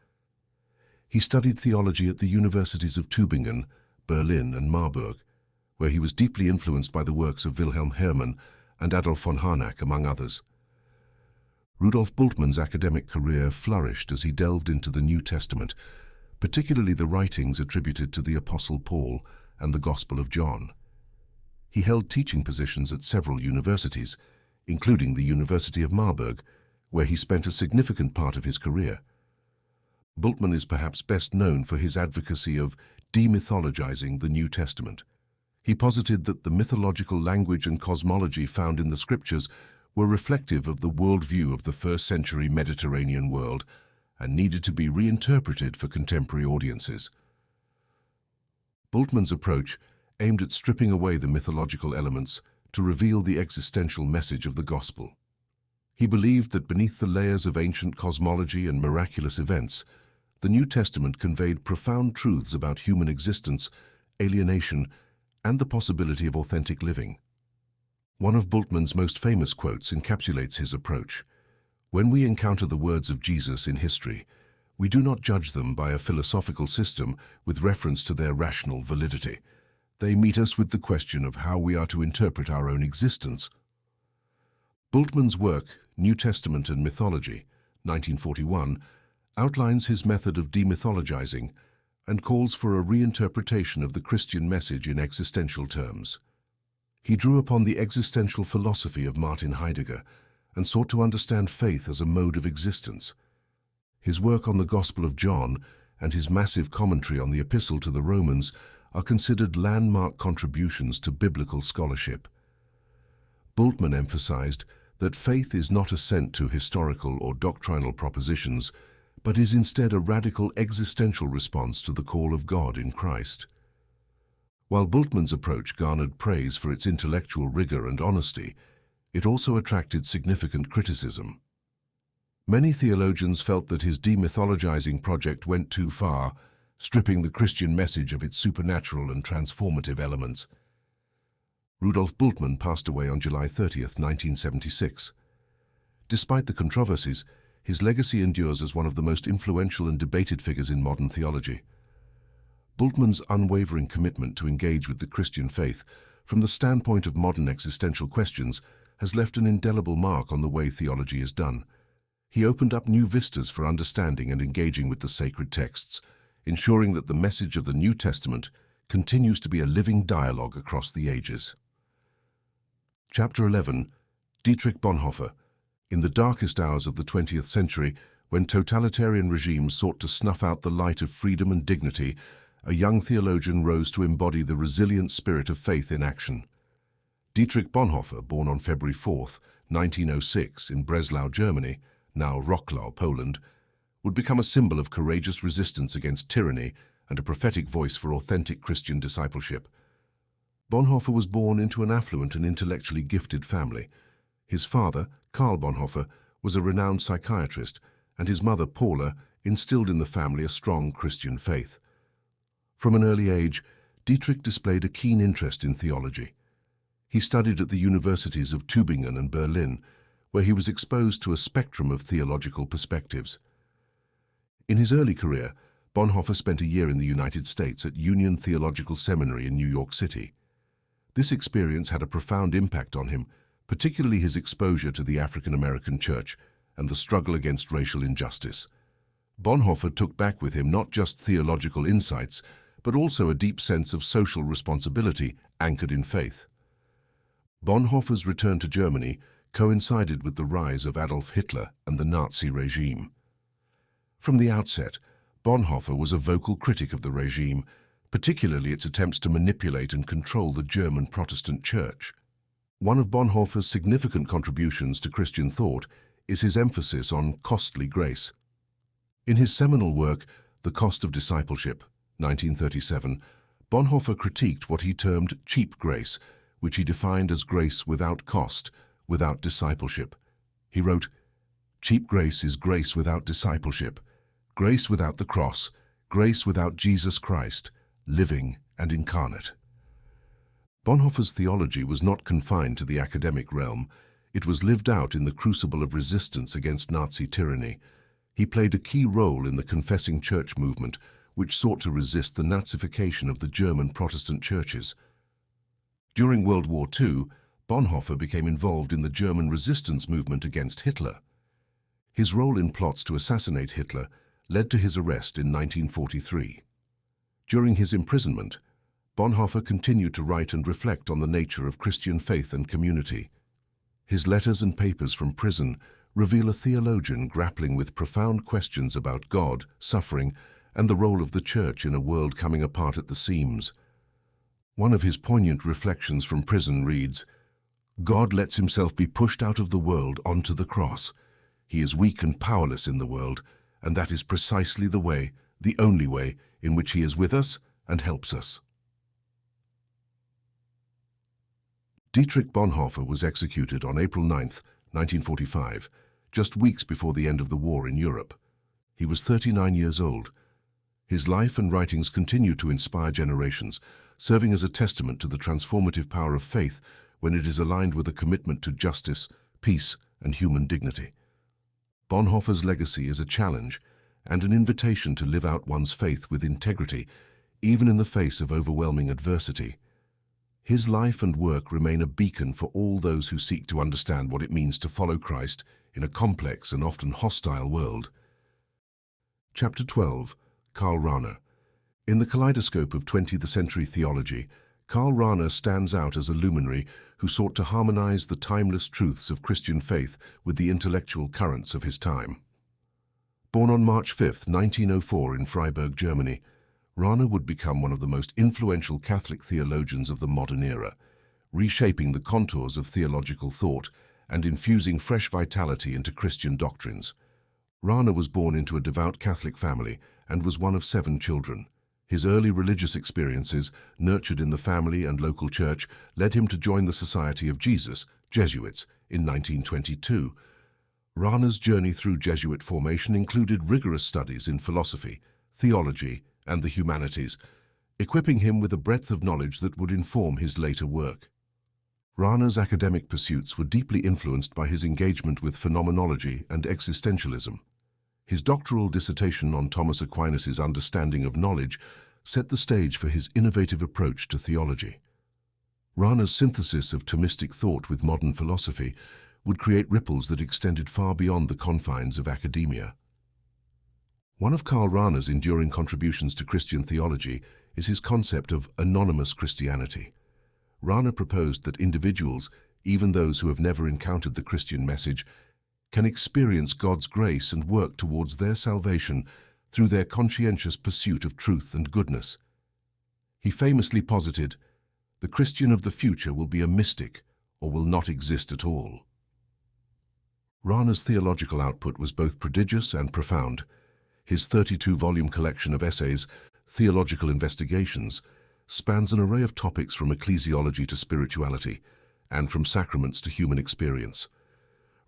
A: He studied theology at the universities of Tübingen, Berlin, and Marburg, where he was deeply influenced by the works of Wilhelm Herrmann and Adolf von Harnack, among others. Rudolf Bultmann's academic career flourished as he delved into the New Testament, particularly the writings attributed to the Apostle Paul and the Gospel of John. He held teaching positions at several universities, including the University of Marburg, where he spent a significant part of his career. Bultmann is perhaps best known for his advocacy of demythologizing the New Testament. He posited that the mythological language and cosmology found in the Scriptures were reflective of the worldview of the first-century Mediterranean world and needed to be reinterpreted for contemporary audiences. Bultmann's approach aimed at stripping away the mythological elements to reveal the existential message of the Gospel. He believed that beneath the layers of ancient cosmology and miraculous events, the New Testament conveyed profound truths about human existence, alienation, and the possibility of authentic living. One of Bultmann's most famous quotes encapsulates his approach. "When we encounter the words of Jesus in history, we do not judge them by a philosophical system with reference to their rational validity. They meet us with the question of how we are to interpret our own existence." Bultmann's work, New Testament and Mythology, 1941, outlines his method of demythologizing and calls for a reinterpretation of the Christian message in existential terms. He drew upon the existential philosophy of Martin Heidegger and sought to understand faith as a mode of existence. His work on the Gospel of John and his massive commentary on the Epistle to the Romans are considered landmark contributions to biblical scholarship. Bultmann emphasized that faith is not assent to historical or doctrinal propositions, but is instead a radical existential response to the call of God in Christ. While Bultmann's approach garnered praise for its intellectual rigor and honesty, it also attracted significant criticism. Many theologians felt that his demythologizing project went too far, stripping the Christian message of its supernatural and transformative elements. Rudolf Bultmann passed away on July 30, 1976. Despite the controversies, his legacy endures as one of the most influential and debated figures in modern theology. Bultmann's unwavering commitment to engage with the Christian faith from the standpoint of modern existential questions has left an indelible mark on the way theology is done. He opened up new vistas for understanding and engaging with the sacred texts, ensuring that the message of the New Testament continues to be a living dialogue across the ages. Chapter 11. Dietrich Bonhoeffer. In the darkest hours of the 20th century, when totalitarian regimes sought to snuff out the light of freedom and dignity, a young theologian rose to embody the resilient spirit of faith in action. Dietrich Bonhoeffer, born on February 4, 1906, in Breslau, Germany, now Wrocław, Poland, would become a symbol of courageous resistance against tyranny and a prophetic voice for authentic Christian discipleship. Bonhoeffer was born into an affluent and intellectually gifted family. His father, Karl Bonhoeffer, was a renowned psychiatrist, and his mother, Paula, instilled in the family a strong Christian faith. From an early age, Dietrich displayed a keen interest in theology. He studied at the universities of Tübingen and Berlin, where he was exposed to a spectrum of theological perspectives. In his early career, Bonhoeffer spent a year in the United States at Union Theological Seminary in New York City. This experience had a profound impact on him, particularly his exposure to the African American church and the struggle against racial injustice. Bonhoeffer took back with him not just theological insights, but also a deep sense of social responsibility anchored in faith. Bonhoeffer's return to Germany coincided with the rise of Adolf Hitler and the Nazi regime. From the outset, Bonhoeffer was a vocal critic of the regime, particularly its attempts to manipulate and control the German Protestant Church. One of Bonhoeffer's significant contributions to Christian thought is his emphasis on costly grace. In his seminal work, The Cost of Discipleship, 1937, Bonhoeffer critiqued what he termed cheap grace, which he defined as grace without cost, without discipleship, He wrote, "Cheap grace is grace without discipleship, grace without the cross, grace without Jesus Christ, living and incarnate." Bonhoeffer's theology was not confined to the academic realm. It was lived out in the crucible of resistance against Nazi tyranny. He played a key role in the Confessing Church movement, which sought to resist the Nazification of the German Protestant churches. During World War II, Bonhoeffer became involved in the German resistance movement against Hitler. His role in plots to assassinate Hitler led to his arrest in 1943. During his imprisonment, Bonhoeffer continued to write and reflect on the nature of Christian faith and community. His letters and papers from prison reveal a theologian grappling with profound questions about God, suffering, and the role of the Church in a world coming apart at the seams. One of his poignant reflections from prison reads, "God lets himself be pushed out of the world onto the cross. He is weak and powerless in the world, and that is precisely the way, the only way, in which he is with us and helps us." Dietrich Bonhoeffer was executed on April 9, 1945, just weeks before the end of the war in Europe. He was 39 years old. His life and writings continue to inspire generations, serving as a testament to the transformative power of faith when it is aligned with a commitment to justice, peace, and human dignity. Bonhoeffer's legacy is a challenge and an invitation to live out one's faith with integrity, even in the face of overwhelming adversity. His life and work remain a beacon for all those who seek to understand what it means to follow Christ in a complex and often hostile world. Chapter 12. Karl Rahner. In the kaleidoscope of 20th century theology, Karl Rahner stands out as a luminary who sought to harmonize the timeless truths of Christian faith with the intellectual currents of his time. Born on March 5, 1904 in Freiburg, Germany, Rahner would become one of the most influential Catholic theologians of the modern era, reshaping the contours of theological thought and infusing fresh vitality into Christian doctrines. Rahner was born into a devout Catholic family and was one of 7 children. His early religious experiences, nurtured in the family and local church, led him to join the Society of Jesus, Jesuits, in 1922. Rahner's journey through Jesuit formation included rigorous studies in philosophy, theology, and the humanities, equipping him with a breadth of knowledge that would inform his later work. Rahner's academic pursuits were deeply influenced by his engagement with phenomenology and existentialism. His doctoral dissertation on Thomas Aquinas' understanding of knowledge set the stage for his innovative approach to theology. Rahner's synthesis of Thomistic thought with modern philosophy would create ripples that extended far beyond the confines of academia. One of Karl Rahner's enduring contributions to Christian theology is his concept of anonymous Christianity. Rahner proposed that individuals, even those who have never encountered the Christian message, can experience God's grace and work towards their salvation through their conscientious pursuit of truth and goodness. He famously posited, "The Christian of the future will be a mystic or will not exist at all." Rahner's theological output was both prodigious and profound. His 32-volume collection of essays, Theological Investigations, spans an array of topics from ecclesiology to spirituality, and from sacraments to human experience.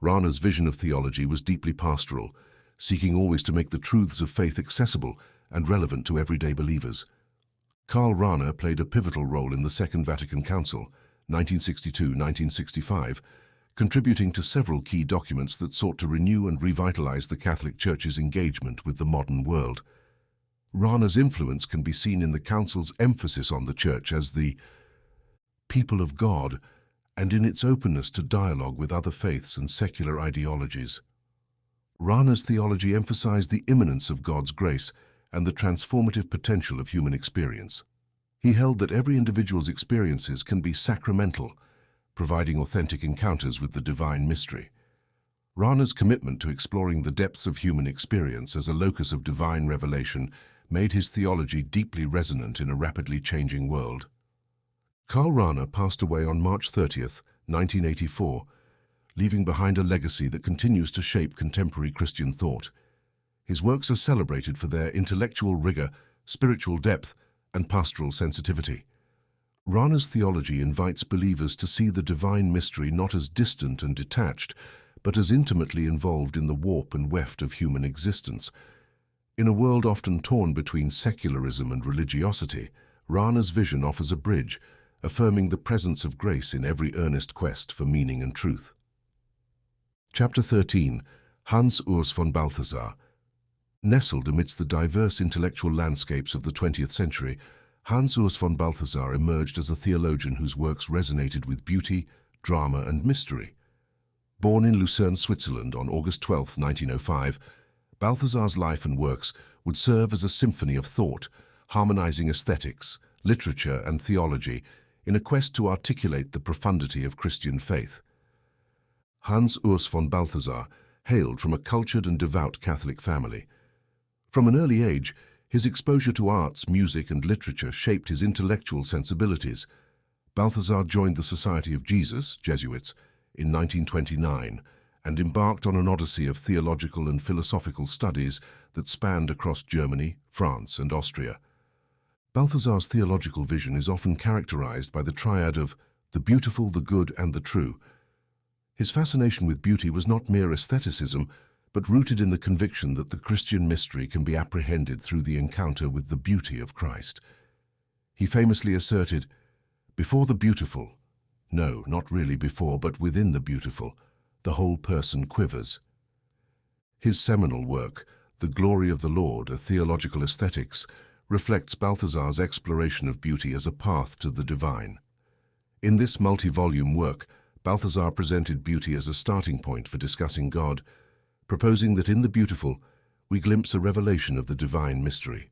A: Rahner's vision of theology was deeply pastoral, seeking always to make the truths of faith accessible and relevant to everyday believers. Karl Rahner played a pivotal role in the Second Vatican Council, 1962-1965, contributing to several key documents that sought to renew and revitalize the Catholic Church's engagement with the modern world. Rahner's influence can be seen in the Council's emphasis on the Church as the people of God and in its openness to dialogue with other faiths and secular ideologies. Rahner's theology emphasized the immanence of God's grace and the transformative potential of human experience. He held that every individual's experiences can be sacramental, providing authentic encounters with the divine mystery. Rahner's commitment to exploring the depths of human experience as a locus of divine revelation made his theology deeply resonant in a rapidly changing world. Karl Rahner passed away on March 30, 1984, leaving behind a legacy that continues to shape contemporary Christian thought. His works are celebrated for their intellectual rigor, spiritual depth, and pastoral sensitivity. Rahner's theology invites believers to see the divine mystery not as distant and detached, but as intimately involved in the warp and weft of human existence. In a world often torn between secularism and religiosity, Rahner's vision offers a bridge, affirming the presence of grace in every earnest quest for meaning and truth. Chapter 13. Urs von Balthasar. Nestled amidst the diverse intellectual landscapes of the 20th century, Urs von Balthasar emerged as a theologian whose works resonated with beauty, drama, and mystery. Born in Lucerne, Switzerland on August 12, 1905, Balthasar's life and works would serve as a symphony of thought, harmonizing aesthetics, literature, and theology in a quest to articulate the profundity of Christian faith. Urs von Balthasar hailed from a cultured and devout Catholic family. From an early age, his exposure to arts, music, and literature shaped his intellectual sensibilities. Balthasar joined the Society of Jesus, Jesuits, in 1929 and embarked on an odyssey of theological and philosophical studies that spanned across Germany, France, and Austria. Balthasar's theological vision is often characterized by the triad of the beautiful, the good, and the true. His fascination with beauty was not mere aestheticism, but rooted in the conviction that the Christian mystery can be apprehended through the encounter with the beauty of Christ. He famously asserted, "Before the beautiful, no, not really before, but within the beautiful, the whole person quivers." His seminal work, The Glory of the Lord, A Theological Aesthetics, reflects Balthasar's exploration of beauty as a path to the divine. In this multi-volume work, Balthasar presented beauty as a starting point for discussing God, proposing that in the beautiful, we glimpse a revelation of the divine mystery.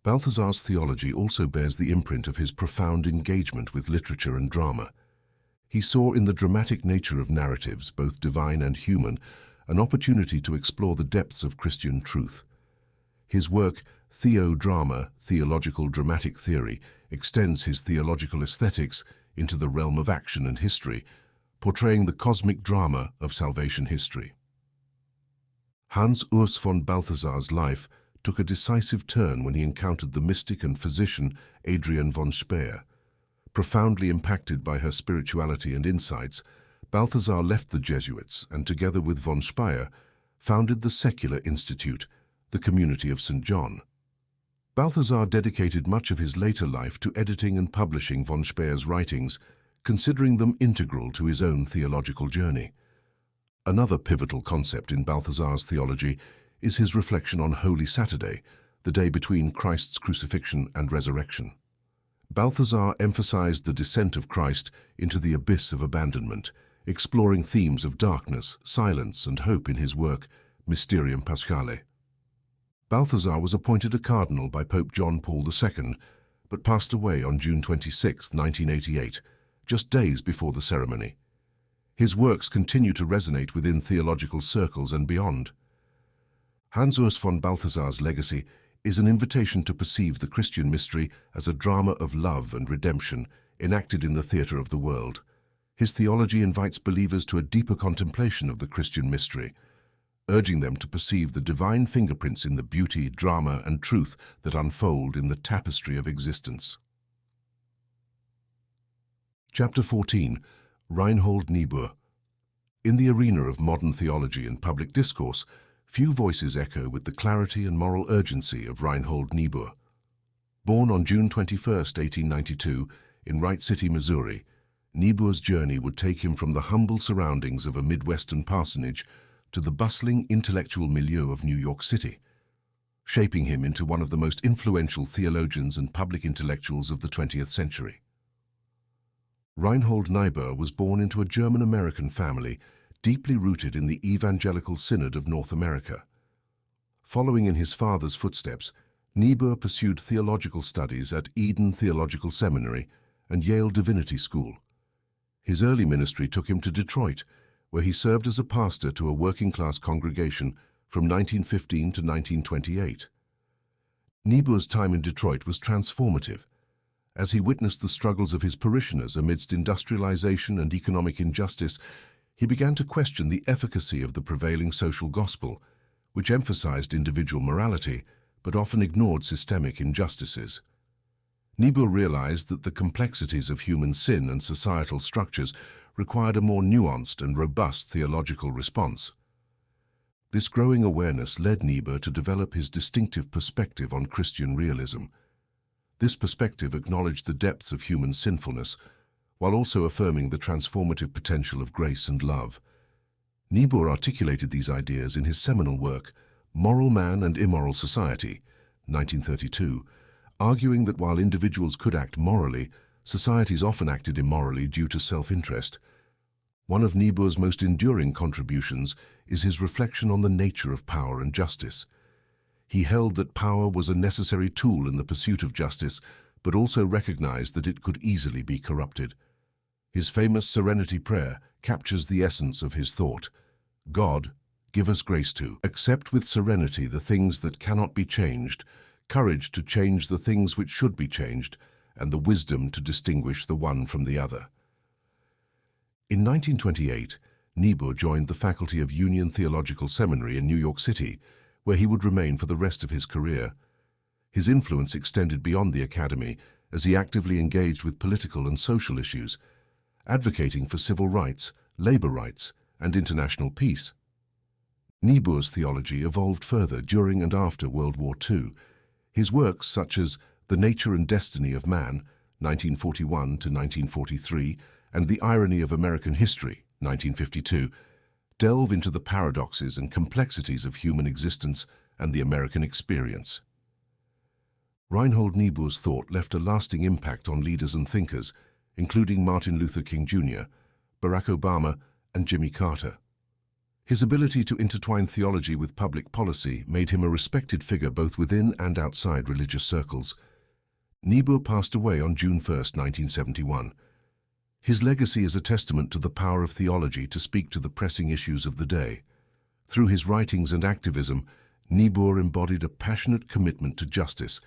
A: Balthasar's theology also bears the imprint of his profound engagement with literature and drama. He saw in the dramatic nature of narratives, both divine and human, an opportunity to explore the depths of Christian truth. His work, Theodrama, Theological Dramatic Theory, extends his theological aesthetics into the realm of action and history, portraying the cosmic drama of salvation history. Urs von Balthasar's life took a decisive turn when he encountered the mystic and physician Adrienne von Speer. Profoundly impacted by her spirituality and insights, Balthasar left the Jesuits and, together with von Speer, founded the secular institute, the Community of St. John. Balthasar dedicated much of his later life to editing and publishing von Speer's writings, considering them integral to his own theological journey. Another pivotal concept in Balthasar's theology is his reflection on Holy Saturday, the day between Christ's crucifixion and resurrection. Balthasar emphasized the descent of Christ into the abyss of abandonment, exploring themes of darkness, silence, and hope in his work, Mysterium Paschale. Balthasar was appointed a cardinal by Pope John Paul II, but passed away on June 26, 1988, just days before the ceremony. His works continue to resonate within theological circles and beyond. Urs von Balthasar's legacy is an invitation to perceive the Christian mystery as a drama of love and redemption enacted in the theatre of the world. His theology invites believers to a deeper contemplation of the Christian mystery, urging them to perceive the divine fingerprints in the beauty, drama, and truth that unfold in the tapestry of existence. Chapter 14. Reinhold Niebuhr. In the arena of modern theology and public discourse, few voices echo with the clarity and moral urgency of Reinhold Niebuhr. Born on June 21, 1892, in Wright City, Missouri, Niebuhr's journey would take him from the humble surroundings of a Midwestern parsonage to the bustling intellectual milieu of New York City, shaping him into one of the most influential theologians and public intellectuals of the 20th century. Reinhold Niebuhr was born into a German-American family deeply rooted in the Evangelical Synod of North America. Following in his father's footsteps, Niebuhr pursued theological studies at Eden Theological Seminary and Yale Divinity School. His early ministry took him to Detroit, where he served as a pastor to a working-class congregation from 1915 to 1928. Niebuhr's time in Detroit was transformative, as he witnessed the struggles of his parishioners amidst industrialization and economic injustice. He began to question the efficacy of the prevailing social gospel, which emphasized individual morality but often ignored systemic injustices. Niebuhr realized that the complexities of human sin and societal structures required a more nuanced and robust theological response. This growing awareness led Niebuhr to develop his distinctive perspective on Christian realism. This perspective acknowledged the depths of human sinfulness, while also affirming the transformative potential of grace and love. Niebuhr articulated these ideas in his seminal work, Moral Man and Immoral Society, 1932, arguing that while individuals could act morally, societies often acted immorally due to self-interest. One of Niebuhr's most enduring contributions is his reflection on the nature of power and justice. He held that power was a necessary tool in the pursuit of justice, but also recognized that it could easily be corrupted. His famous Serenity Prayer captures the essence of his thought. God, give us grace to accept with serenity the things that cannot be changed, courage to change the things which should be changed, and the wisdom to distinguish the one from the other. In 1928, Niebuhr joined the faculty of Union Theological Seminary in New York City, where he would remain for the rest of his career. His influence extended beyond the academy as he actively engaged with political and social issues, advocating for civil rights, labor rights, and international peace. Niebuhr's theology evolved further during and after World War II. His works, such as The Nature and Destiny of Man, 1941 to 1943, and The Irony of American History, 1952, delve into the paradoxes and complexities of human existence and the American experience. Reinhold Niebuhr's thought left a lasting impact on leaders and thinkers, including Martin Luther King Jr., Barack Obama, and Jimmy Carter. His ability to intertwine theology with public policy made him a respected figure both within and outside religious circles. Niebuhr passed away on June 1, 1971. His legacy is a testament to the power of theology to speak to the pressing issues of the day. Through his writings and activism, Niebuhr embodied a passionate commitment to justice,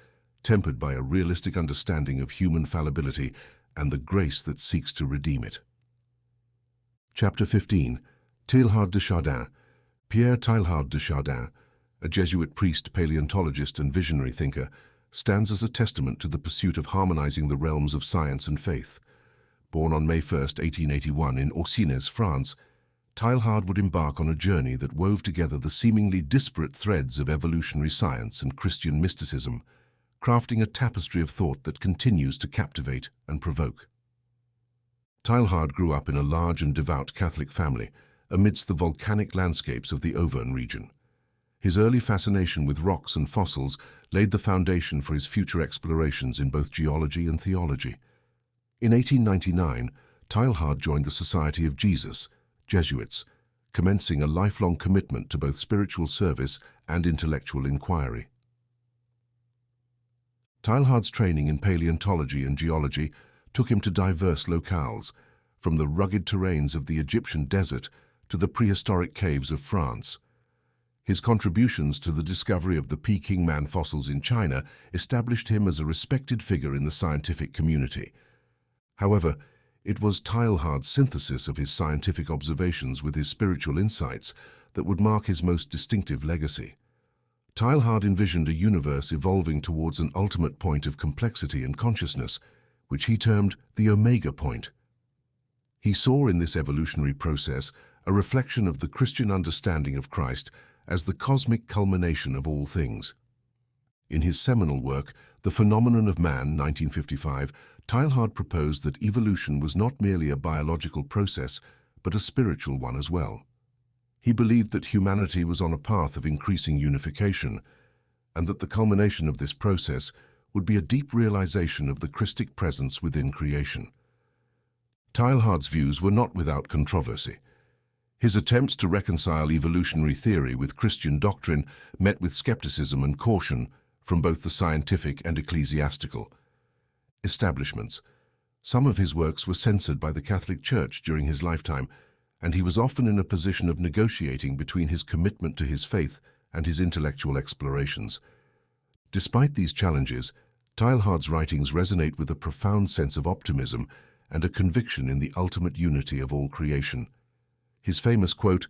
A: tempered by a realistic understanding of human fallibility and the grace that seeks to redeem it. Chapter 15. Teilhard de Chardin. Pierre Teilhard de Chardin, a Jesuit priest, paleontologist, and visionary thinker, stands as a testament to the pursuit of harmonizing the realms of science and faith. Born on May 1, 1881 in Orsines, France, Teilhard would embark on a journey that wove together the seemingly disparate threads of evolutionary science and Christian mysticism, crafting a tapestry of thought that continues to captivate and provoke. Teilhard grew up in a large and devout Catholic family amidst the volcanic landscapes of the Auvergne region. His early fascination with rocks and fossils laid the foundation for his future explorations in both geology and theology. In 1899, Teilhard joined the Society of Jesus, Jesuits, commencing a lifelong commitment to both spiritual service and intellectual inquiry. Teilhard's training in paleontology and geology took him to diverse locales, from the rugged terrains of the Egyptian desert to the prehistoric caves of France. His contributions to the discovery of the Peking man fossils in China established him as a respected figure in the scientific community. However, it was Teilhard's synthesis of his scientific observations with his spiritual insights that would mark his most distinctive legacy. Teilhard envisioned a universe evolving towards an ultimate point of complexity and consciousness, which he termed the Omega point. He saw in this evolutionary process a reflection of the Christian understanding of Christ as the cosmic culmination of all things. In his seminal work, The Phenomenon of Man, 1955, Teilhard proposed that evolution was not merely a biological process, but a spiritual one as well. He believed that humanity was on a path of increasing unification, and that the culmination of this process would be a deep realization of the Christic presence within creation. Teilhard's views were not without controversy. His attempts to reconcile evolutionary theory with Christian doctrine met with skepticism and caution from both the scientific and ecclesiastical establishments. Some of his works were censored by the Catholic Church during his lifetime, and he was often in a position of negotiating between his commitment to his faith and his intellectual explorations. Despite these challenges, Teilhard's writings resonate with a profound sense of optimism and a conviction in the ultimate unity of all creation. His famous quote,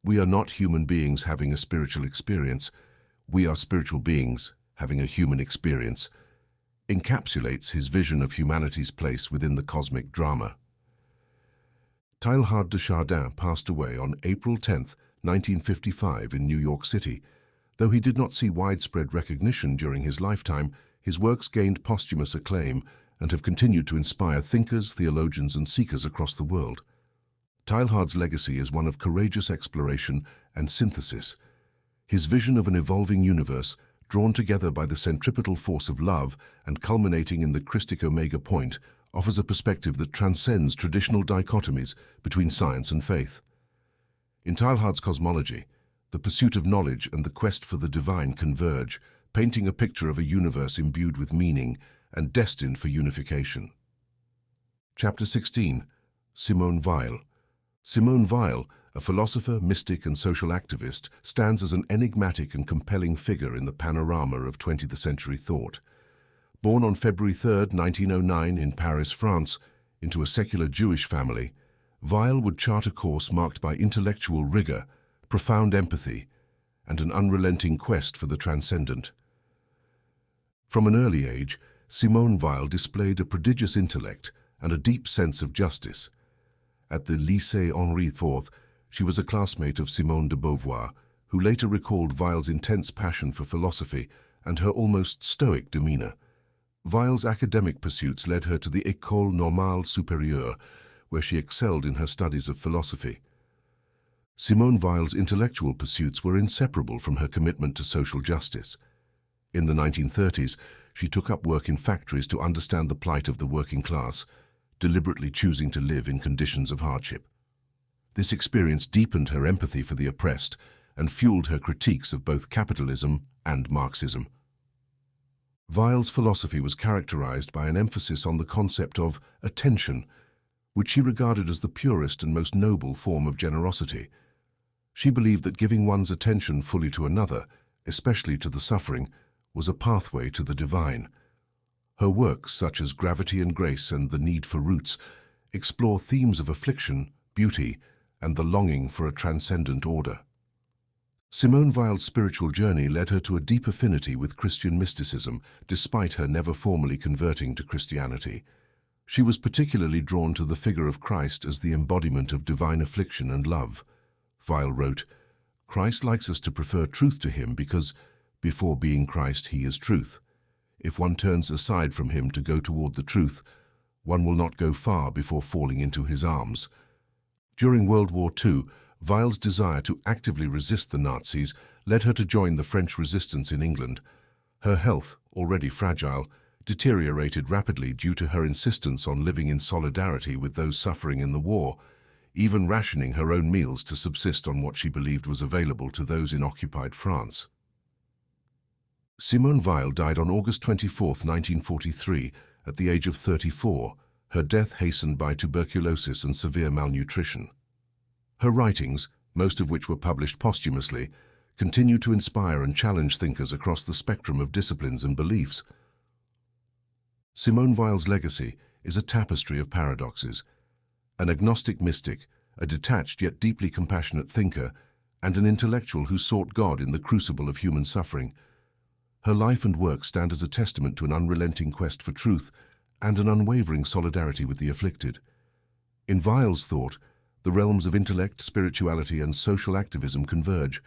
A: "We are not human beings having a spiritual experience. We are spiritual beings having a human experience," encapsulates his vision of humanity's place within the cosmic drama. Teilhard de Chardin passed away on April 10, 1955 in New York City. Though he did not see widespread recognition during his lifetime, his works gained posthumous acclaim and have continued to inspire thinkers, theologians, and seekers across the world. Teilhard's legacy is one of courageous exploration and synthesis. His vision of an evolving universe, drawn together by the centripetal force of love and culminating in the Christic Omega point, offers a perspective that transcends traditional dichotomies between science and faith. In Teilhard's cosmology, the pursuit of knowledge and the quest for the divine converge, painting a picture of a universe imbued with meaning and destined for unification. Chapter 16. Simone Weil. Simone Weil, a philosopher, mystic, and social activist, stands as an enigmatic and compelling figure in the panorama of 20th century thought. Born on February 3, 1909 in Paris, France, into a secular Jewish family, Weil would chart a course marked by intellectual rigor, profound empathy, and an unrelenting quest for the transcendent. From an early age, Simone Weil displayed a prodigious intellect and a deep sense of justice. At the Lycée Henri IV, she was a classmate of Simone de Beauvoir, who later recalled Weil's intense passion for philosophy and her almost stoic demeanor. Weil's academic pursuits led her to the École Normale Supérieure, where she excelled in her studies of philosophy. Simone Weil's intellectual pursuits were inseparable from her commitment to social justice. In the 1930s, she took up work in factories to understand the plight of the working class, deliberately choosing to live in conditions of hardship. This experience deepened her empathy for the oppressed and fueled her critiques of both capitalism and Marxism. Weil's philosophy was characterized by an emphasis on the concept of attention, which she regarded as the purest and most noble form of generosity. She believed that giving one's attention fully to another, especially to the suffering, was a pathway to the divine. Her works, such as Gravity and Grace and The Need for Roots, explore themes of affliction, beauty, and the longing for a transcendent order. Simone Weil's spiritual journey led her to a deep affinity with Christian mysticism, despite her never formally converting to Christianity. She was particularly drawn to the figure of Christ as the embodiment of divine affliction and love. Weil wrote, "Christ likes us to prefer truth to him because, before being Christ, he is truth. If one turns aside from him to go toward the truth, one will not go far before falling into his arms." During World War II, Weil's desire to actively resist the Nazis led her to join the French resistance in England. Her health, already fragile, deteriorated rapidly due to her insistence on living in solidarity with those suffering in the war, even rationing her own meals to subsist on what she believed was available to those in occupied France. Simone Weil died on August 24, 1943, at the age of 34, her death hastened by tuberculosis and severe malnutrition. Her writings, most of which were published posthumously, continue to inspire and challenge thinkers across the spectrum of disciplines and beliefs. Simone Weil's legacy is a tapestry of paradoxes: an agnostic mystic, a detached yet deeply compassionate thinker, and an intellectual who sought God in the crucible of human suffering. Her life and work stand as a testament to an unrelenting quest for truth and an unwavering solidarity with the afflicted. In Weil's thought, the realms of intellect, spirituality, and social activism converge,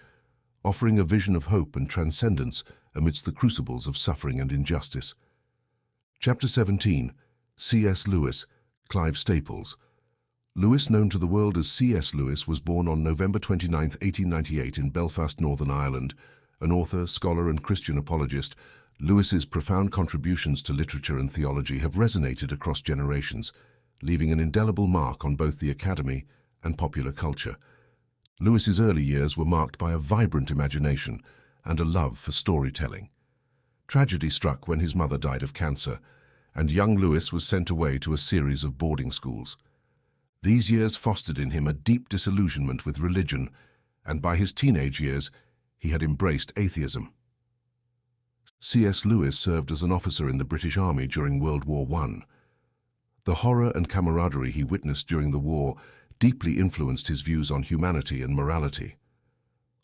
A: offering a vision of hope and transcendence amidst the crucibles of suffering and injustice. Chapter 17. C.S. Lewis, Clive Staples. Lewis, known to the world as C.S. Lewis, was born on November 29, 1898 in Belfast, Northern Ireland. An author, scholar, and Christian apologist, Lewis's profound contributions to literature and theology have resonated across generations, leaving an indelible mark on both the academy and popular culture. Lewis's early years were marked by a vibrant imagination and a love for storytelling. Tragedy struck when his mother died of cancer, and young Lewis was sent away to a series of boarding schools. These years fostered in him a deep disillusionment with religion, and by his teenage years, he had embraced atheism. C.S. Lewis served as an officer in the British Army during World War I. The horror and camaraderie he witnessed during the war deeply influenced his views on humanity and morality.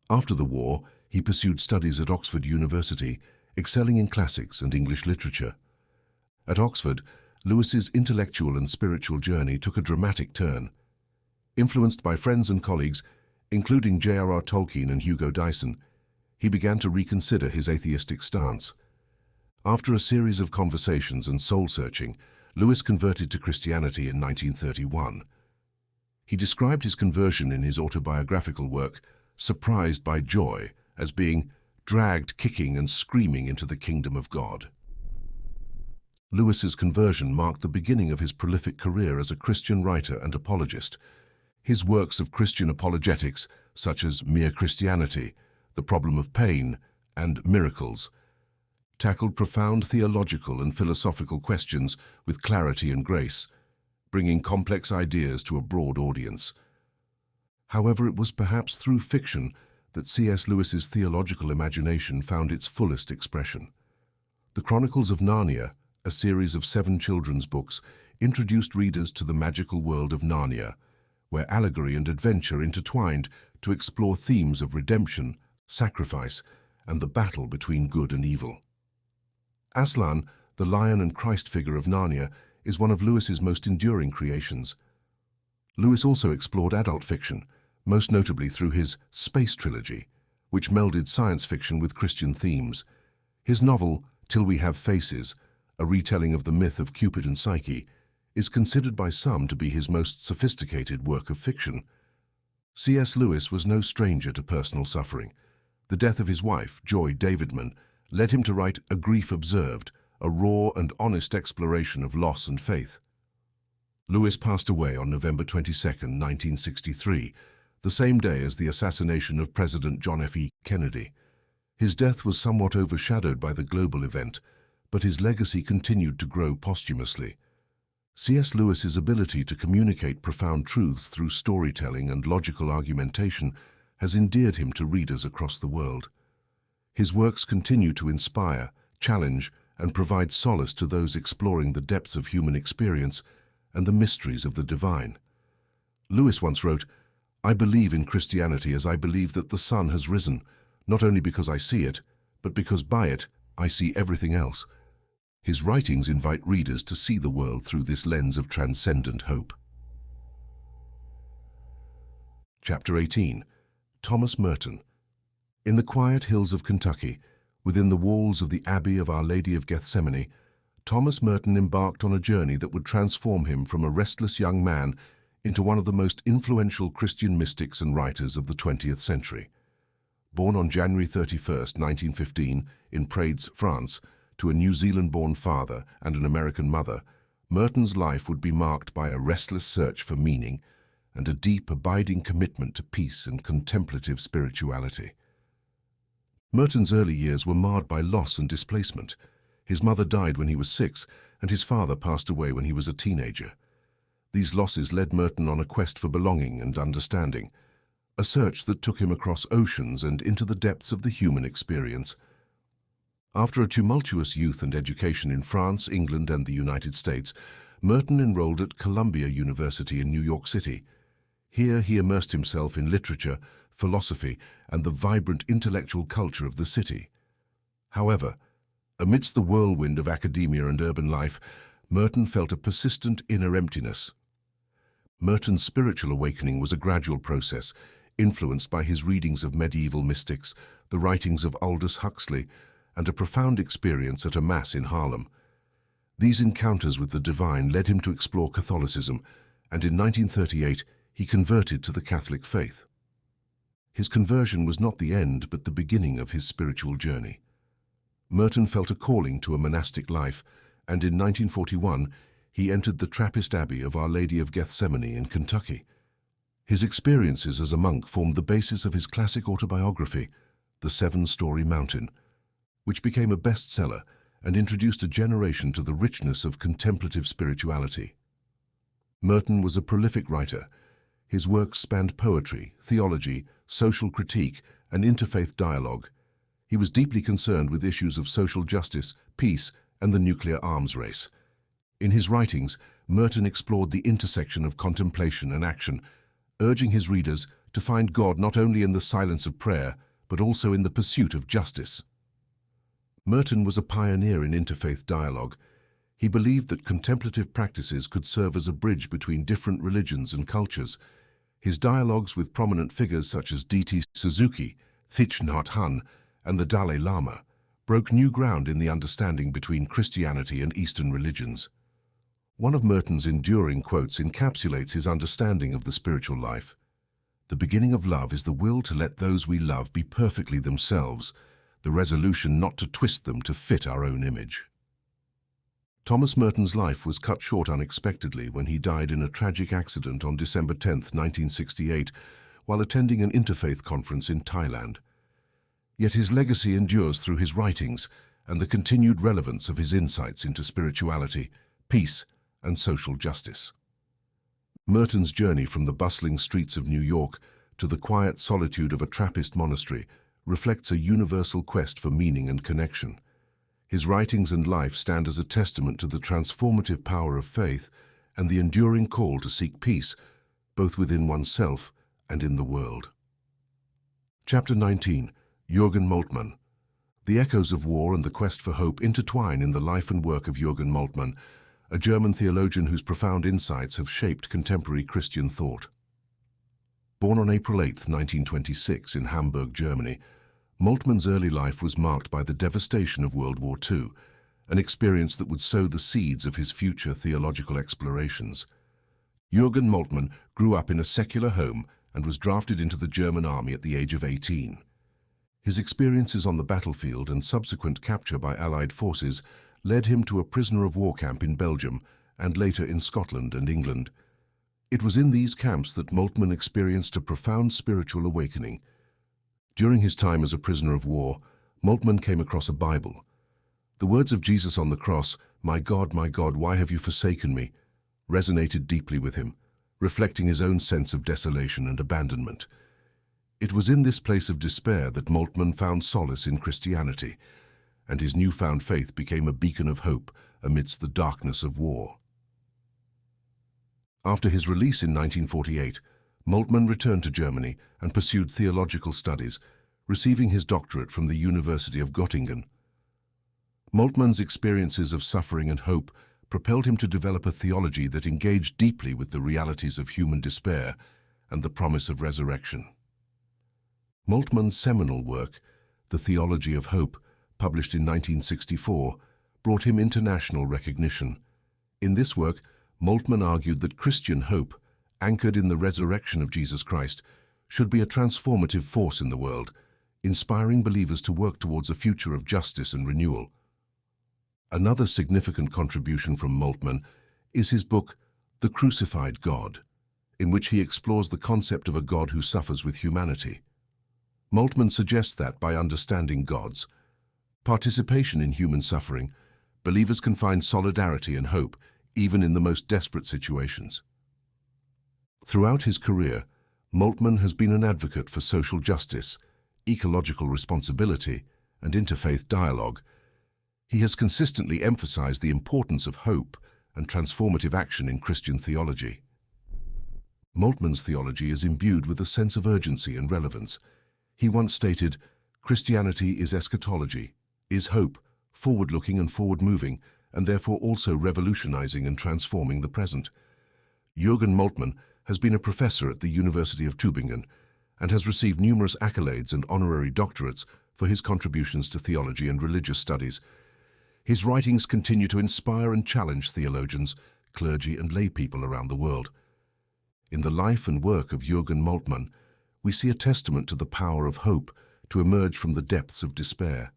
A: After the war, he pursued studies at Oxford University, excelling in classics and English literature. At Oxford, Lewis's intellectual and spiritual journey took a dramatic turn. Influenced by friends and colleagues, including J.R.R. Tolkien and Hugo Dyson, he began to reconsider his atheistic stance. After a series of conversations and soul-searching, Lewis converted to Christianity in 1931. He described his conversion in his autobiographical work, Surprised by Joy, as being dragged kicking and screaming into the kingdom of God. Lewis's conversion marked the beginning of his prolific career as a Christian writer and apologist. His works of Christian apologetics, such as Mere Christianity, The Problem of Pain, and Miracles, tackled profound theological and philosophical questions with clarity and grace, bringing complex ideas to a broad audience. However, it was perhaps through fiction that C.S. Lewis's theological imagination found its fullest expression. The Chronicles of Narnia, a series of 7 children's books, introduced readers to the magical world of Narnia, where allegory and adventure intertwined to explore themes of redemption, sacrifice, and the battle between good and evil. Aslan, the lion and Christ figure of Narnia, is one of Lewis's most enduring creations. Lewis also explored adult fiction, most notably through his Space Trilogy, which melded science fiction with Christian themes. His novel, Till We Have Faces, a retelling of the myth of Cupid and Psyche, is considered by some to be his most sophisticated work of fiction. C.S. Lewis was no stranger to personal suffering. The death of his wife, Joy Davidman, led him to write A Grief Observed, a raw and honest exploration of loss and faith. Lewis passed away on November 22, 1963, the same day as the assassination of President John F. Kennedy. His death was somewhat overshadowed by the global event, but his legacy continued to grow posthumously. C.S. Lewis's ability to communicate profound truths through storytelling and logical argumentation has endeared him to readers across the world. His works continue to inspire, challenge, and provide solace to those exploring the depths of human experience and the mysteries of the divine. Lewis once wrote, "I believe in Christianity as I believe that the sun has risen, not only because I see it, but because by it I see everything else." His writings invite readers to see the world through this lens of transcendent hope. Chapter 18. Thomas Merton. In the quiet hills of Kentucky, within the walls of the Abbey of Our Lady of Gethsemane, Thomas Merton embarked on a journey that would transform him from a restless young man into one of the most influential Christian mystics and writers of the 20th century. Born on January 31, 1915, in Prades, France, to a New Zealand-born father and an American mother, Merton's life would be marked by a restless search for meaning and a deep, abiding commitment to peace and contemplative spirituality. Merton's early years were marred by loss and displacement. His mother died when he was 6, and his father passed away when he was a teenager. These losses led Merton on a quest for belonging and understanding, a search that took him across oceans and into the depths of the human experience. After a tumultuous youth and education in France, England, and the United States, Merton enrolled at Columbia University in New York City. Here he immersed himself in literature, philosophy, and the vibrant intellectual culture of the city. However, amidst the whirlwind of academia and urban life, Merton felt a persistent inner emptiness. Merton's spiritual awakening was a gradual process, influenced by his readings of medieval mystics, the writings of Aldous Huxley, and a profound experience at a mass in Harlem. These encounters with the divine led him to explore Catholicism, and in 1938 he converted to the Catholic faith. His conversion was not the end, but the beginning of his spiritual journey. Merton felt a calling to a monastic life, and in 1941 he entered the Trappist Abbey of Our Lady of Gethsemane in Kentucky. His experiences as a monk formed the basis of his classic autobiography, The 7-Story Mountain, which became a bestseller and introduced a generation to the richness of contemplative spirituality. Merton was a prolific writer. His works spanned poetry, theology, social critique, and interfaith dialogue. He was deeply concerned with issues of social justice, peace, and the nuclear arms race. In his writings, Merton explored the intersection of contemplation and action, urging his readers to find God not only in the silence of prayer, but also in the pursuit of justice. Merton was a pioneer in interfaith dialogue. He believed that contemplative practices could serve as a bridge between different religions and cultures. His dialogues with prominent figures such as D.T. Suzuki, Thich Nhat Hanh, and the Dalai Lama broke new ground in the understanding between Christianity and Eastern religions. One of Merton's enduring quotes encapsulates his understanding of the spiritual life. "The beginning of love is the will to let those we love be perfectly themselves, the resolution not to twist them to fit our own image." Thomas Merton's life was cut short unexpectedly when he died in a tragic accident on December 10, 1968, while attending an interfaith conference in Thailand. Yet his legacy endures through his writings and the continued relevance of his insights into spirituality, peace, and social justice. Merton's journey from the bustling streets of New York to the quiet solitude of a Trappist monastery reflects a universal quest for meaning and connection. His writings and life stand as a testament to the transformative power of faith and the enduring call to seek peace, both within oneself and in the world. Chapter 19. Jürgen Moltmann. The echoes of war and the quest for hope intertwine in the life and work of Jürgen Moltmann, a German theologian whose profound insights have shaped contemporary Christian thought. Born on April 8, 1926, in Hamburg, Germany, Moltmann's early life was marked by the devastation of World War II, an experience that would sow the seeds of his future theological explorations. Jürgen Moltmann grew up in a secular home and was drafted into the German army at the age of 18. His experiences on the battlefield and subsequent capture by Allied forces led him to a prisoner of war camp in Belgium and later in Scotland and England. It was in these camps that Moltmann experienced a profound spiritual awakening. During his time as a prisoner of war, Moltmann came across a Bible. The words of Jesus on the cross, my God, why have you forsaken me?" resonated deeply with him, reflecting his own sense of desolation and abandonment. It was in this place of despair that Moltmann found solace in Christianity, and his newfound faith became a beacon of hope amidst the darkness of war. After his release in 1948, Moltmann returned to Germany and pursued theological studies, receiving his doctorate from the University of Göttingen. Moltmann's experiences of suffering and hope propelled him to develop a theology that engaged deeply with the realities of human despair and the promise of resurrection. Moltmann's seminal work, The Theology of Hope, published in 1964, brought him international recognition. In this work, Moltmann argued that Christian hope, anchored in the resurrection of Jesus Christ, should be a transformative force in the world, inspiring believers to work towards a future of justice and renewal. Another significant contribution from Moltmann is his book, The Crucified God, in which he explores the concept of a God who suffers with humanity. Moltmann suggests that by understanding God's participation in human suffering, believers can find solidarity and hope even in the most desperate situations. Throughout his career, Moltmann has been an advocate for social justice, ecological responsibility, and interfaith dialogue. He has consistently emphasized the importance of hope and transformative action in Christian theology. Moltmann's theology is imbued with a sense of urgency and relevance. He once stated, "Christianity is eschatology, is hope, forward-looking and forward-moving, and therefore also revolutionizing and transforming the present." Jürgen Moltmann has been a professor at the University of Tübingen and has received numerous accolades and honorary doctorates for his contributions to theology and religious studies. His writings continue to inspire and challenge theologians, clergy, and lay people around the world. In the life and work of Jürgen Moltmann, we see a testament to the power of hope to emerge from the depths of despair.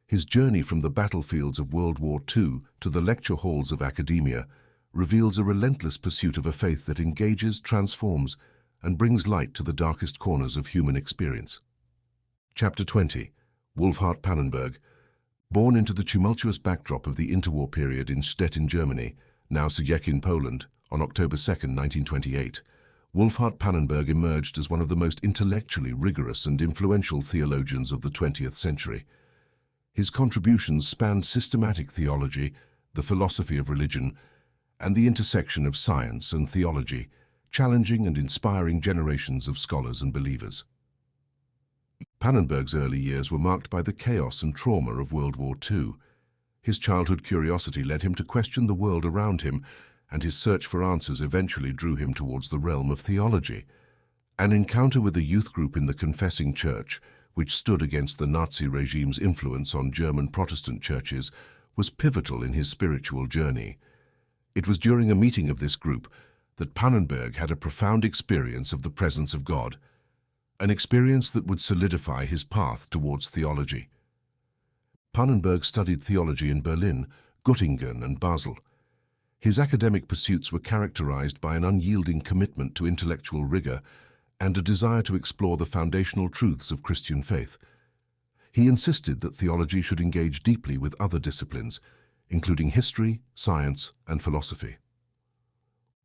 A: His journey from the battlefields of World War II to the lecture halls of academia reveals a relentless pursuit of a faith that engages, transforms, and brings light to the darkest corners of human experience. Chapter 20. Wolfhart Pannenberg. Born into the tumultuous backdrop of the interwar period in Stettin, Germany, now Szczecin, Poland, on October 2, 1928, Wolfhart Pannenberg emerged as one of the most intellectually rigorous and influential theologians of the 20th century. His contributions spanned systematic theology, the philosophy of religion, and the intersection of science and theology, challenging and inspiring generations of scholars and believers. Pannenberg's early years were marked by the chaos and trauma of World War II. His childhood curiosity led him to question the world around him, and his search for answers eventually drew him towards the realm of theology. An encounter with a youth group in the Confessing Church, which stood against the Nazi regime's influence on German Protestant churches, was pivotal in his spiritual journey. It was during a meeting of this group that Pannenberg had a profound experience of the presence of God, an experience that would solidify his path towards theology. Pannenberg studied theology in Berlin, Göttingen, and Basel. His academic pursuits were characterized by an unyielding commitment to intellectual rigor and a desire to explore the foundational truths of Christian faith. He insisted that theology should engage deeply with other disciplines, including history, science, and philosophy.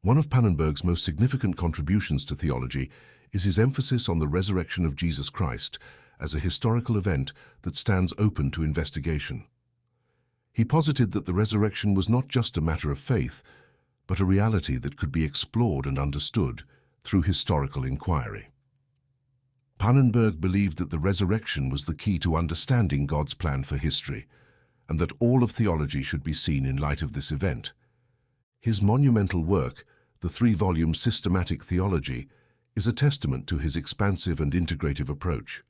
A: One of Pannenberg's most significant contributions to theology is his emphasis on the resurrection of Jesus Christ as a historical event that stands open to investigation. He posited that the resurrection was not just a matter of faith, but a reality that could be explored and understood through historical inquiry. Pannenberg believed that the resurrection was the key to understanding God's plan for history, and that all of theology should be seen in light of this event. His monumental work, the 3-volume Systematic Theology, is a testament to his expansive and integrative approach.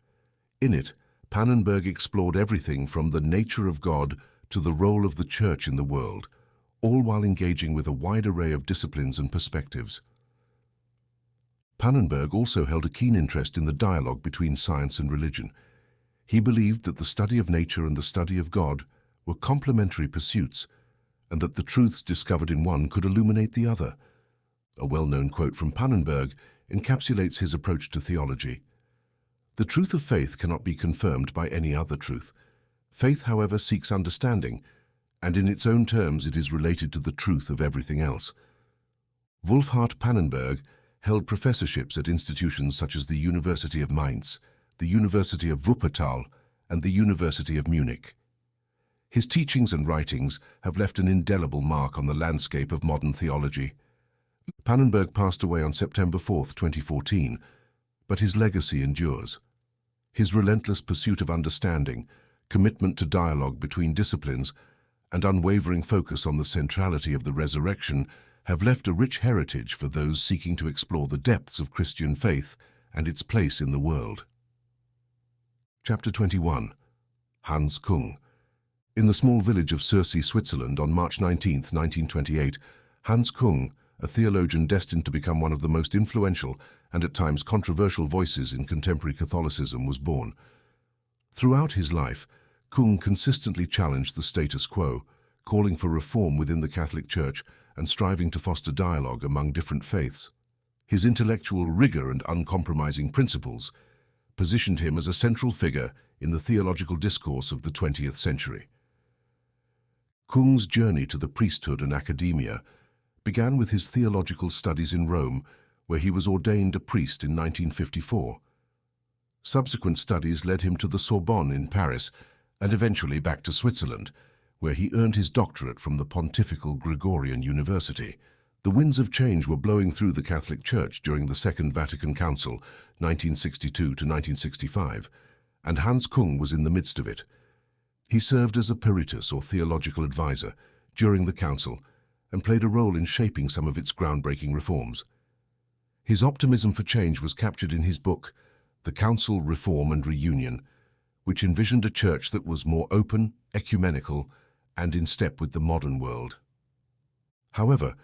A: In it, Pannenberg explored everything from the nature of God to the role of the Church in the world, all while engaging with a wide array of disciplines and perspectives. Pannenberg also held a keen interest in the dialogue between science and religion. He believed that the study of nature and the study of God were complementary pursuits, and that the truths discovered in one could illuminate the other. A well-known quote from Pannenberg encapsulates his approach to theology. "The truth of faith cannot be confirmed by any other truth. Faith, however, seeks understanding, and in its own terms it is related to the truth of everything else." Wolfhart Pannenberg held professorships at institutions such as the University of Mainz, the University of Wuppertal, and the University of Munich. His teachings and writings have left an indelible mark on the landscape of modern theology. Pannenberg passed away on September 4, 2014, but his legacy endures. His relentless pursuit of understanding, commitment to dialogue between disciplines, and unwavering focus on the centrality of the resurrection have left a rich heritage for those seeking to explore the depths of Christian faith and its place in the world. Chapter 21. Hans Küng. In the small village of Sursee, Switzerland, on March 19, 1928, Hans Küng, a theologian destined to become one of the most influential and at times controversial voices in contemporary Catholicism, was born. Throughout his life, Küng consistently challenged the status quo, calling for reform within the Catholic Church and striving to foster dialogue among different faiths. His intellectual rigor and uncompromising principles positioned him as a central figure in the theological discourse of the 20th century. Küng's journey to the priesthood and academia began with his theological studies in Rome, where he was ordained a priest in 1954. Subsequent studies led him to the Sorbonne in Paris and eventually back to Switzerland, where he earned his doctorate from the Pontifical Gregorian University. The winds of change were blowing through the Catholic Church during the Second Vatican Council, 1962 to 1965, and Hans Küng was in the midst of it. He served as a peritus or theological advisor during the council and played a role in shaping some of its groundbreaking reforms. His optimism for change was captured in his book, The Council, Reform and Reunion, which envisioned a church that was more open, ecumenical, and in step with the modern world. However,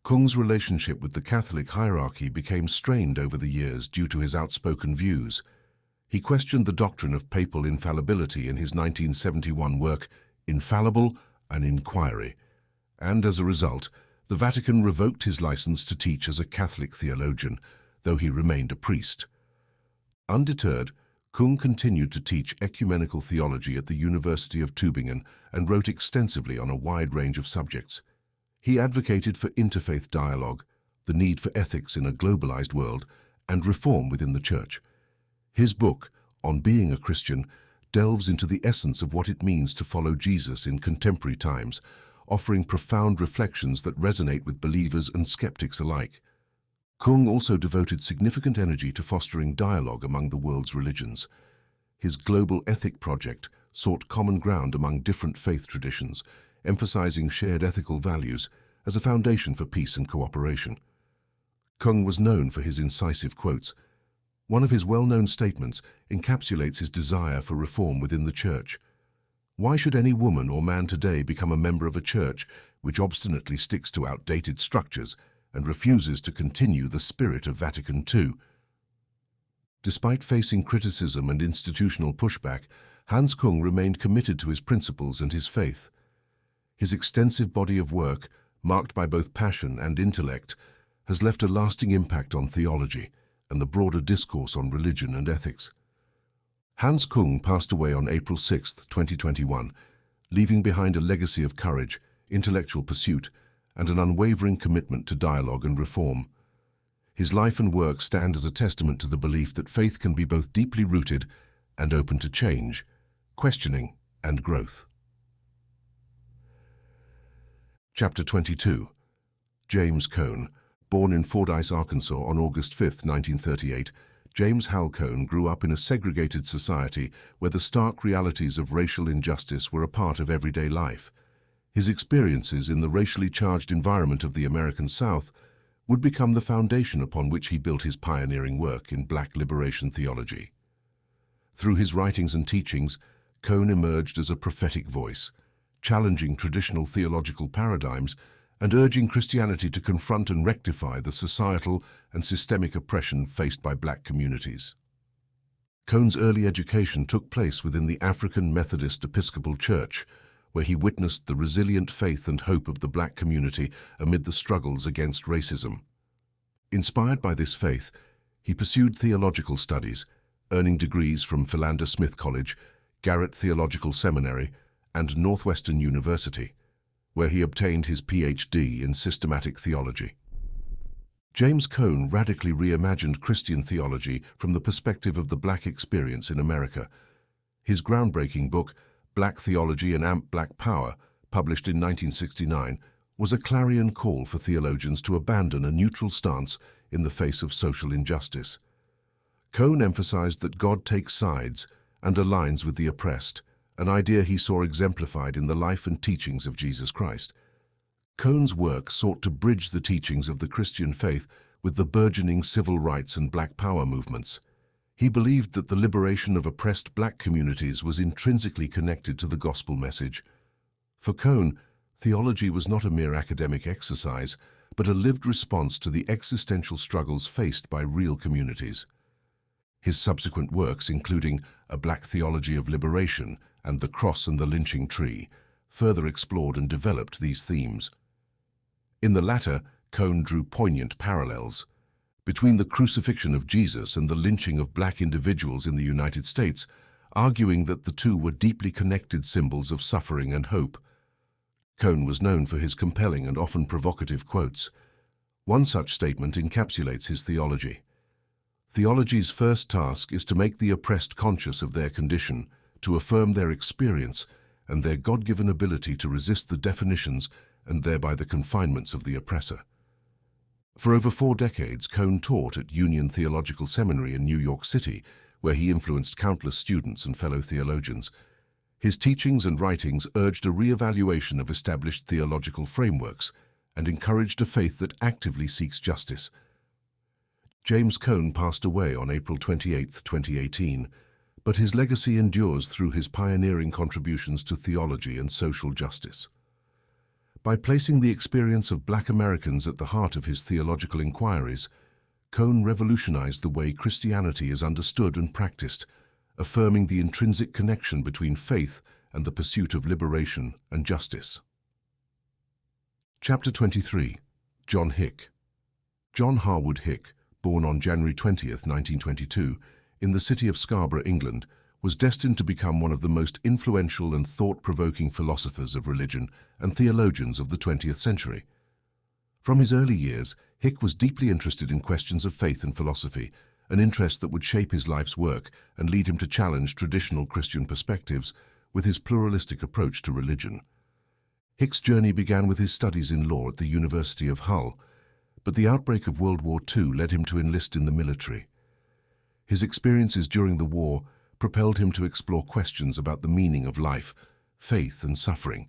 A: Küng's relationship with the Catholic hierarchy became strained over the years due to his outspoken views. He questioned the doctrine of papal infallibility in his 1971 work, Infallible: An Inquiry, and as a result, the Vatican revoked his license to teach as a Catholic theologian, though he remained a priest. Undeterred, Küng continued to teach ecumenical theology at the University of Tübingen and wrote extensively on a wide range of subjects. He advocated for interfaith dialogue, the need for ethics in a globalized world, and reform within the Church. His book, On Being a Christian, delves into the essence of what it means to follow Jesus in contemporary times, offering profound reflections that resonate with believers and skeptics alike. Küng also devoted significant energy to fostering dialogue among the world's religions. His global ethic project, sought common ground among different faith traditions, emphasizing shared ethical values as a foundation for peace and cooperation. Küng was known for his incisive quotes. One of his well-known statements encapsulates his desire for reform within the Church. Why should any woman or man today become a member of a church which obstinately sticks to outdated structures and refuses to continue the spirit of Vatican II? Despite facing criticism and institutional pushback, Hans Küng remained committed to his principles and his faith. His extensive body of work, marked by both passion and intellect, has left a lasting impact on theology and the broader discourse on religion and ethics. Hans Küng passed away on April 6, 2021, leaving behind a legacy of courage, intellectual pursuit, and an unwavering commitment to dialogue and reform. His life and work stand as a testament to the belief that faith can be both deeply rooted and open to change, questioning, and growth. Chapter 22. James Cone. Born in Fordyce, Arkansas on August 5, 1938, James Hal Cone grew up in a segregated society where the stark realities of racial injustice were a part of everyday life. His experiences in the racially charged environment of the American South would become the foundation upon which he built his pioneering work in Black liberation theology. Through his writings and teachings, Cone emerged as a prophetic voice, challenging traditional theological paradigms and urging Christianity to confront and rectify the societal and systemic oppression faced by Black communities. Cone's early education took place within the African Methodist Episcopal Church, where he witnessed the resilient faith and hope of the Black community amid the struggles against racism. Inspired by this faith, he pursued theological studies, earning degrees from Philander Smith College, Garrett Theological Seminary, and Northwestern University, where he obtained his Ph.D. in systematic theology. James Cone radically reimagined Christian theology from the perspective of the Black experience in America. His groundbreaking book, Black Theology and Amp Black Power, published in 1969, was a clarion call for theologians to abandon a neutral stance in the face of social injustice. Cone emphasized that God takes sides and aligns with the oppressed, an idea he saw exemplified in the life and teachings of Jesus Christ. Cone's work sought to bridge the teachings of the Christian faith with the burgeoning civil rights and Black Power movements. He believed that the liberation of oppressed Black communities was intrinsically connected to the gospel message. For Cone, theology was not a mere academic exercise, but a lived response to the existential struggles faced by real communities. His subsequent works, including A Black Theology of Liberation and The Cross and the Lynching Tree, further explored and developed these themes. In the latter, Cone drew poignant parallels between the crucifixion of Jesus and the lynching of Black individuals in the United States, arguing that the two were deeply connected symbols of suffering and hope. Cone was known for his compelling and often provocative quotes. One such statement encapsulates his theology. Theology's first task is to make the oppressed conscious of their condition, to affirm their experience and their God-given ability to resist the definitions and thereby the confinements of the oppressor. For over 4 decades, Cone taught at Union Theological Seminary in New York City, where he influenced countless students and fellow theologians. His teachings and writings urged a re-evaluation of established theological frameworks and encouraged a faith that actively seeks justice. James Cone passed away on April 28, 2018, but his legacy endures through his pioneering contributions to theology and social justice. By placing the experience of Black Americans at the heart of his theological inquiries, Cone revolutionized the way Christianity is understood and practiced, affirming the intrinsic connection between faith and the pursuit of liberation and justice. Chapter 23. John Hick. John Harwood Hick, born on January 20, 1922, in the city of Scarborough, England, was destined to become one of the most influential and thought-provoking philosophers of religion and theologians of the 20th century. From his early years, Hick was deeply interested in questions of faith and philosophy, an interest that would shape his life's work and lead him to challenge traditional Christian perspectives with his pluralistic approach to religion. Hick's journey began with his studies in law at the University of Hull, but the outbreak of World War II led him to enlist in the military. His experiences during the war propelled him to explore questions about the meaning of life, faith and suffering.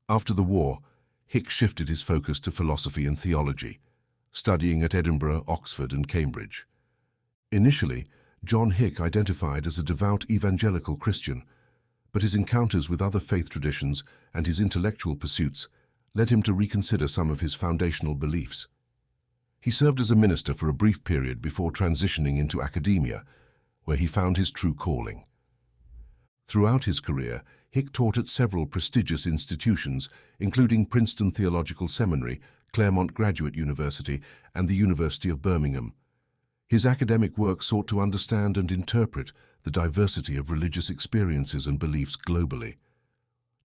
A: After the war, Hick shifted his focus to philosophy and theology, studying at Edinburgh, Oxford and Cambridge. Initially, John Hick identified as a devout evangelical Christian, but his encounters with other faith traditions and his intellectual pursuits led him to reconsider some of his foundational beliefs. He served as a minister for a brief period before transitioning into academia, where he found his true calling. Throughout his career, Hick taught at several prestigious institutions, including Princeton Theological Seminary, Claremont Graduate University, and the University of Birmingham. His academic work sought to understand and interpret the diversity of religious experiences and beliefs globally.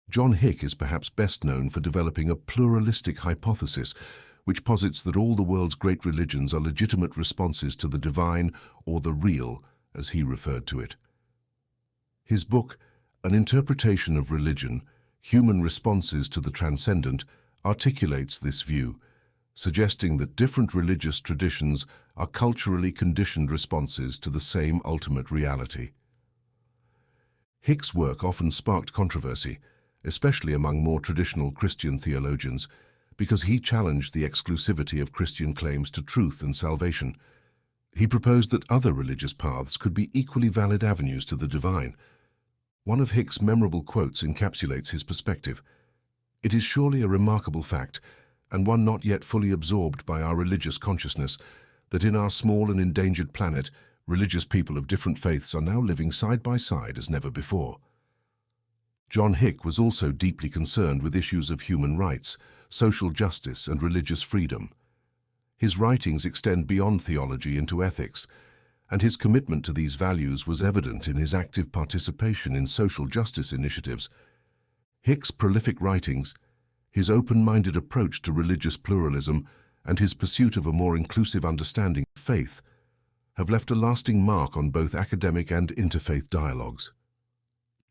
A: John Hick is perhaps best known for developing a pluralistic hypothesis which posits that all the world's great religions are legitimate responses to the divine or the real, as he referred to it. His book, An Interpretation of Religion, Human Responses to the Transcendent, articulates this view, suggesting that different religious traditions are culturally conditioned responses to the same ultimate reality. Hick's work often sparked controversy, especially among more traditional Christian theologians, because he challenged the exclusivity of Christian claims to truth and salvation. He proposed that other religious paths could be equally valid avenues to the divine. One of Hick's memorable quotes encapsulates his perspective. "It is surely a remarkable fact, and one not yet fully absorbed by our religious consciousness, that in our small and endangered planet, religious people of different faiths are now living side by side as never before." John Hick was also deeply concerned with issues of human rights, social justice, and religious freedom. His writings extend beyond theology into ethics, and his commitment to these values was evident in his active participation in social justice initiatives. Hick's prolific writings, his open-minded approach to religious pluralism, and his pursuit of a more inclusive understanding of faith have left a lasting mark on both academic and interfaith dialogues.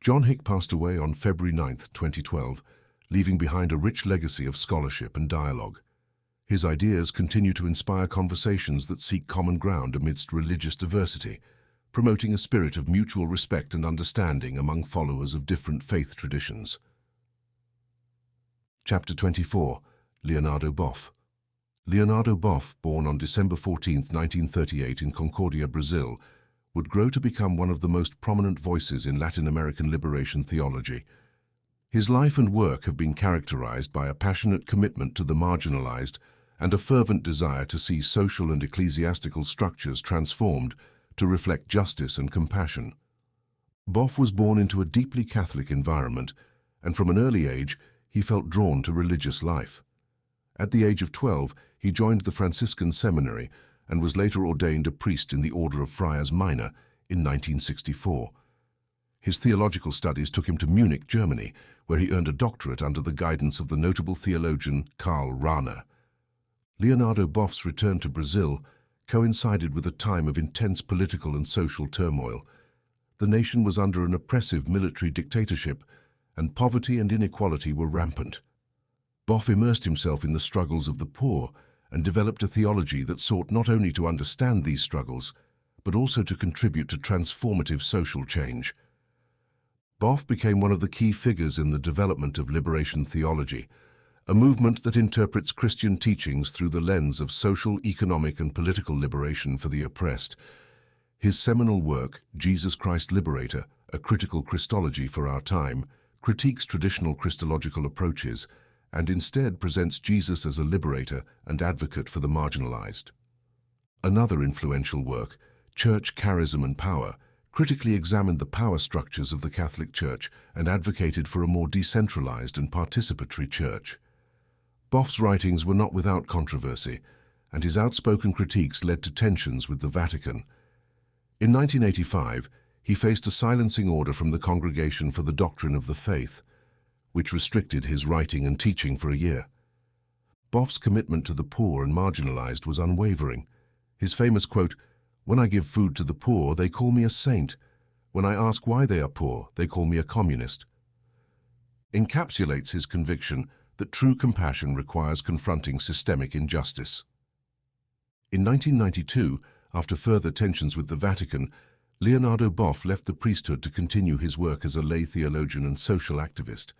A: John Hick passed away on February 9, 2012, leaving behind a rich legacy of scholarship and dialogue. His ideas continue to inspire conversations that seek common ground amidst religious diversity, promoting a spirit of mutual respect and understanding among followers of different faith traditions. Chapter 24. Leonardo Boff. Leonardo Boff, born on December 14, 1938 in Concordia, Brazil, would grow to become one of the most prominent voices in Latin American liberation theology. His life and work have been characterized by a passionate commitment to the marginalized and a fervent desire to see social and ecclesiastical structures transformed to reflect justice and compassion. Boff was born into a deeply Catholic environment, and from an early age he felt drawn to religious life. At the age of 12, he joined the Franciscan seminary and was later ordained a priest in the Order of Friars Minor in 1964. His theological studies took him to Munich, Germany, where he earned a doctorate under the guidance of the notable theologian Karl Rahner. Leonardo Boff's return to Brazil coincided with a time of intense political and social turmoil. The nation was under an oppressive military dictatorship, and poverty and inequality were rampant. Boff immersed himself in the struggles of the poor and developed a theology that sought not only to understand these struggles, but also to contribute to transformative social change. Boff became one of the key figures in the development of liberation theology, a movement that interprets Christian teachings through the lens of social, economic, and political liberation for the oppressed. His seminal work, Jesus Christ Liberator, A Critical Christology for Our Time, critiques traditional Christological approaches and instead presents Jesus as a liberator and advocate for the marginalized. Another influential work, Church, Charism and Power, critically examined the power structures of the Catholic Church and advocated for a more decentralized and participatory church. Boff's writings were not without controversy, and his outspoken critiques led to tensions with the Vatican. In 1985, he faced a silencing order from the Congregation for the Doctrine of the Faith, which restricted his writing and teaching for a year. Boff's commitment to the poor and marginalized was unwavering. His famous quote, "When I give food to the poor, they call me a saint. When I ask why they are poor, they call me a communist," encapsulates his conviction that true compassion requires confronting systemic injustice. In 1992, after further tensions with the Vatican, Leonardo Boff left the priesthood to continue his work as a lay theologian and social activist.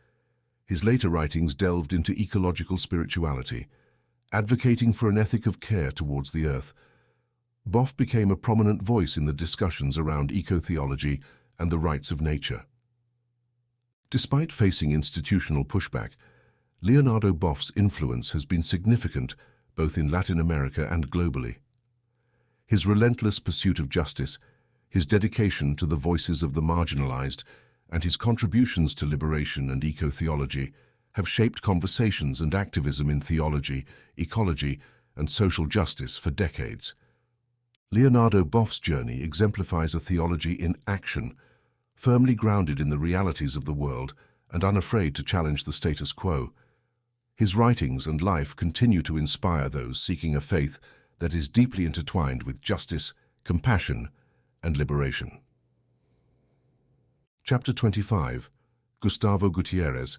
A: His later writings delved into ecological spirituality, advocating for an ethic of care towards the earth. Boff became a prominent voice in the discussions around eco-theology and the rights of nature. Despite facing institutional pushback, Leonardo Boff's influence has been significant both in Latin America and globally. His relentless pursuit of justice, his dedication to the voices of the marginalized, and his contributions to liberation and eco-theology have shaped conversations and activism in theology, ecology, and social justice for decades. Leonardo Boff's journey exemplifies a theology in action, firmly grounded in the realities of the world and unafraid to challenge the status quo. His writings and life continue to inspire those seeking a faith that is deeply intertwined with justice, compassion, and liberation. Chapter 25. Gustavo Gutiérrez.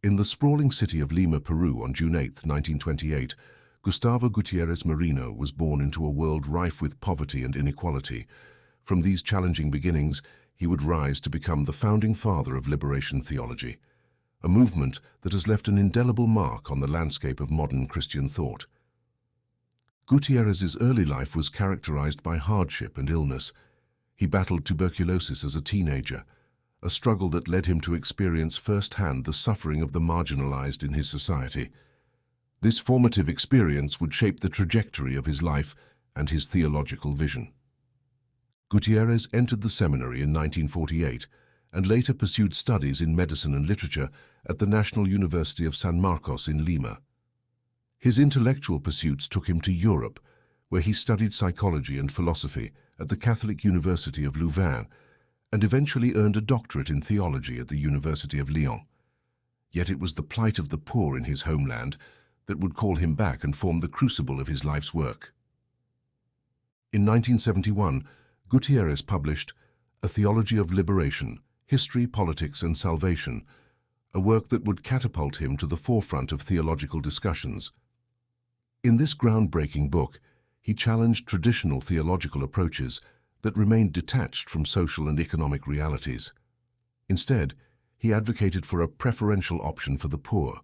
A: In the sprawling city of Lima, Peru on June 8, 1928, Gustavo Gutiérrez Merino was born into a world rife with poverty and inequality. From these challenging beginnings, he would rise to become the founding father of liberation theology, a movement that has left an indelible mark on the landscape of modern Christian thought. Gutiérrez's early life was characterized by hardship and illness. He battled tuberculosis as a teenager, a struggle that led him to experience firsthand the suffering of the marginalized in his society. This formative experience would shape the trajectory of his life and his theological vision. Gutiérrez entered the seminary in 1948 and later pursued studies in medicine and literature at the National University of San Marcos in Lima. His intellectual pursuits took him to Europe, where he studied psychology and philosophy at the Catholic University of Louvain and eventually earned a doctorate in theology at the University of Lyon. Yet it was the plight of the poor in his homeland that would call him back and form the crucible of his life's work. In 1971, Gutiérrez published A Theology of Liberation, History, Politics, and Salvation, a work that would catapult him to the forefront of theological discussions. In this groundbreaking book, he challenged traditional theological approaches that remained detached from social and economic realities. Instead, he advocated for a preferential option for the poor,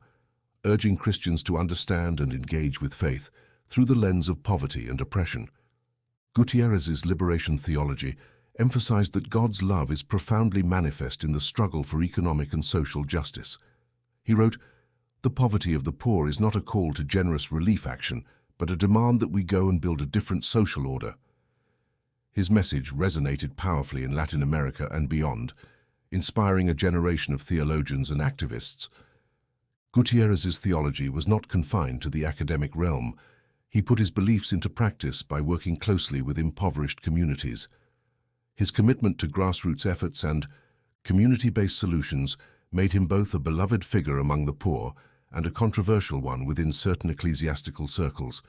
A: urging Christians to understand and engage with faith through the lens of poverty and oppression. Gutiérrez's liberation theology emphasized that God's love is profoundly manifest in the struggle for economic and social justice. He wrote, "The poverty of the poor is not a call to generous relief action, but a demand that we go and build a different social order." His message resonated powerfully in Latin America and beyond, inspiring a generation of theologians and activists. Gutiérrez's theology was not confined to the academic realm. He put his beliefs into practice by working closely with impoverished communities. His commitment to grassroots efforts and community-based solutions made him both a beloved figure among the poor and a controversial one within certain ecclesiastical circles.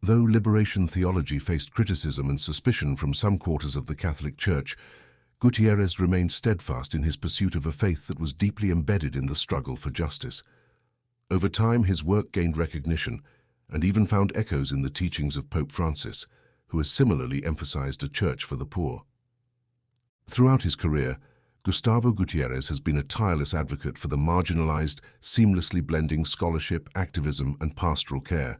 A: Though liberation theology faced criticism and suspicion from some quarters of the Catholic Church, Gutiérrez remained steadfast in his pursuit of a faith that was deeply embedded in the struggle for justice. Over time, his work gained recognition and even found echoes in the teachings of Pope Francis, who has similarly emphasized a church for the poor. Throughout his career, Gustavo Gutiérrez has been a tireless advocate for the marginalized, seamlessly blending scholarship, activism, and pastoral care.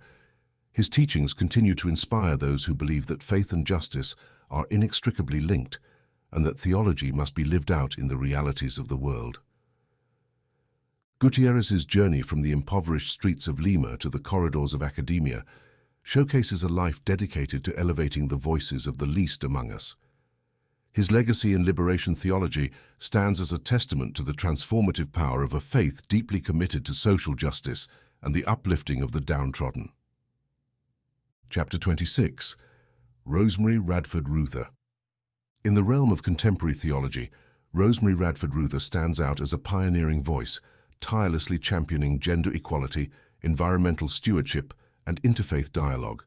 A: His teachings continue to inspire those who believe that faith and justice are inextricably linked, and that theology must be lived out in the realities of the world. Gutiérrez's journey from the impoverished streets of Lima to the corridors of academia showcases a life dedicated to elevating the voices of the least among us. His legacy in liberation theology stands as a testament to the transformative power of a faith deeply committed to social justice and the uplifting of the downtrodden. Chapter 26. Rosemary Radford Ruether. In the realm of contemporary theology, Rosemary Radford Ruether stands out as a pioneering voice, tirelessly championing gender equality, environmental stewardship, and interfaith dialogue.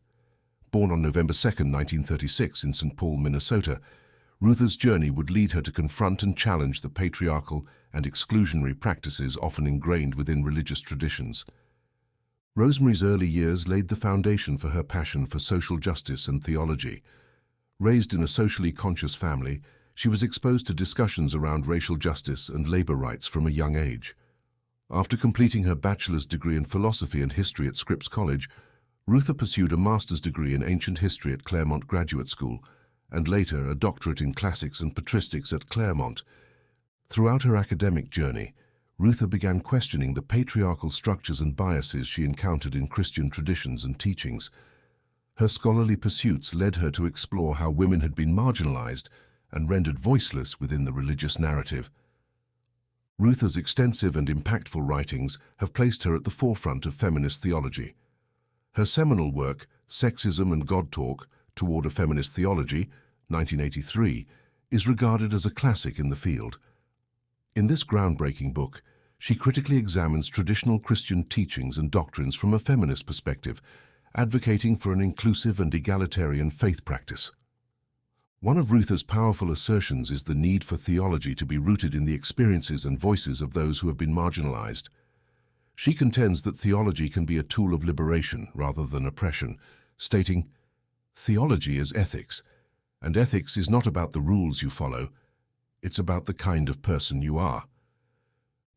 A: Born on November 2, 1936 in St. Paul, Minnesota, Ruether's journey would lead her to confront and challenge the patriarchal and exclusionary practices often ingrained within religious traditions. Rosemary's early years laid the foundation for her passion for social justice and theology. Raised in a socially conscious family, she was exposed to discussions around racial justice and labor rights from a young age. After completing her bachelor's degree in philosophy and history at Scripps College, Ruether pursued a master's degree in ancient history at Claremont Graduate School, and later a doctorate in classics and patristics at Claremont. Throughout her academic journey, Ruether began questioning the patriarchal structures and biases she encountered in Christian traditions and teachings. Her scholarly pursuits led her to explore how women had been marginalized and rendered voiceless within the religious narrative. Ruether's extensive and impactful writings have placed her at the forefront of feminist theology. Her seminal work, Sexism and God Talk, Toward a Feminist Theology, 1983, is regarded as a classic in the field. In this groundbreaking book, she critically examines traditional Christian teachings and doctrines from a feminist perspective, advocating for an inclusive and egalitarian faith practice. One of Ruether's powerful assertions is the need for theology to be rooted in the experiences and voices of those who have been marginalized. She contends that theology can be a tool of liberation rather than oppression, stating, "Theology is ethics, and ethics is not about the rules you follow, it's about the kind of person you are."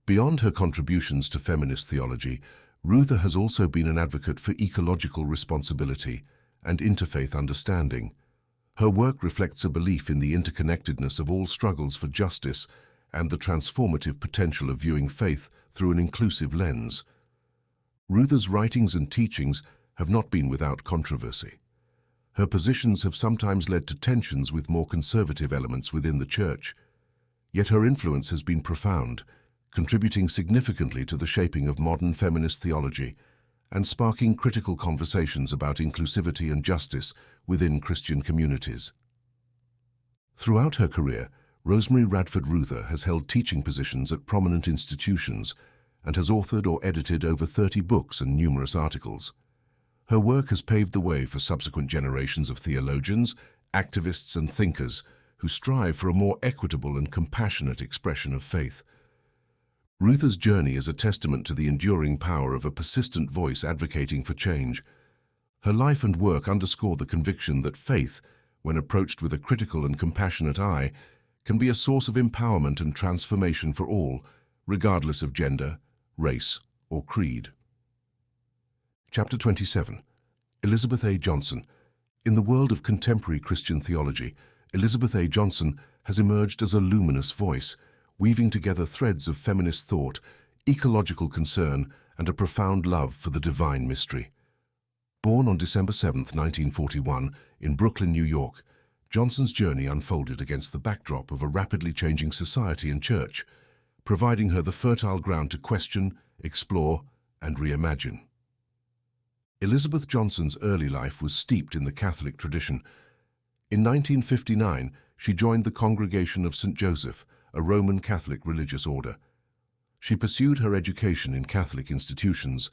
A: Beyond her contributions to feminist theology, Ruether has also been an advocate for ecological responsibility and interfaith understanding. Her work reflects a belief in the interconnectedness of all struggles for justice and the transformative potential of viewing faith through an inclusive lens. Ruether's writings and teachings have not been without controversy. Her positions have sometimes led to tensions with more conservative elements within the Church. Yet her influence has been profound, contributing significantly to the shaping of modern feminist theology and sparking critical conversations about inclusivity and justice within Christian communities. Throughout her career, Rosemary Radford Ruether has held teaching positions at prominent institutions and has authored or edited over 30 books and numerous articles. Her work has paved the way for subsequent generations of theologians, activists, and thinkers who strive for a more equitable and compassionate expression of faith. Ruether's journey is a testament to the enduring power of a persistent voice advocating for change. Her life and work underscore the conviction that faith, when approached with a critical and compassionate eye, can be a source of empowerment and transformation for all, regardless of gender, race, or creed. Chapter 27. Elizabeth A. Johnson. In the world of contemporary Christian theology, Elizabeth A. Johnson has emerged as a luminous voice, weaving together threads of feminist thought, ecological concern, and a profound love for the divine mystery. Born on December 7, 1941, in Brooklyn, New York, Johnson's journey unfolded against the backdrop of a rapidly changing society and church, providing her the fertile ground to question, explore, and reimagine. Elizabeth Johnson's early life was steeped in the Catholic tradition. In 1959, she joined the Congregation of St. Joseph, a Roman Catholic religious order. She pursued her education in Catholic institutions,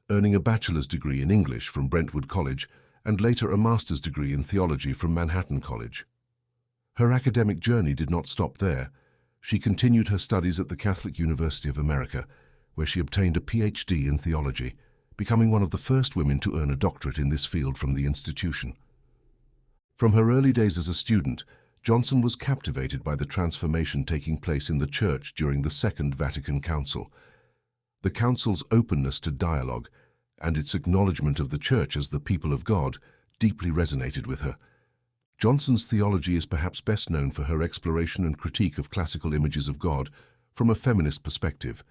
A: earning a bachelor's degree in English from Brentwood College and later a master's degree in theology from Manhattan College. Her academic journey did not stop there. She continued her studies at the Catholic University of America, where she obtained a PhD in theology, becoming one of the first women to earn a doctorate in this field from the institution. From her early days as a student, Johnson was captivated by the transformation taking place in the Church during the Second Vatican Council. The Council's openness to dialogue and its acknowledgement of the Church as the people of God deeply resonated with her. Johnson's theology is perhaps best known for her exploration and critique of classical images of God from a feminist perspective.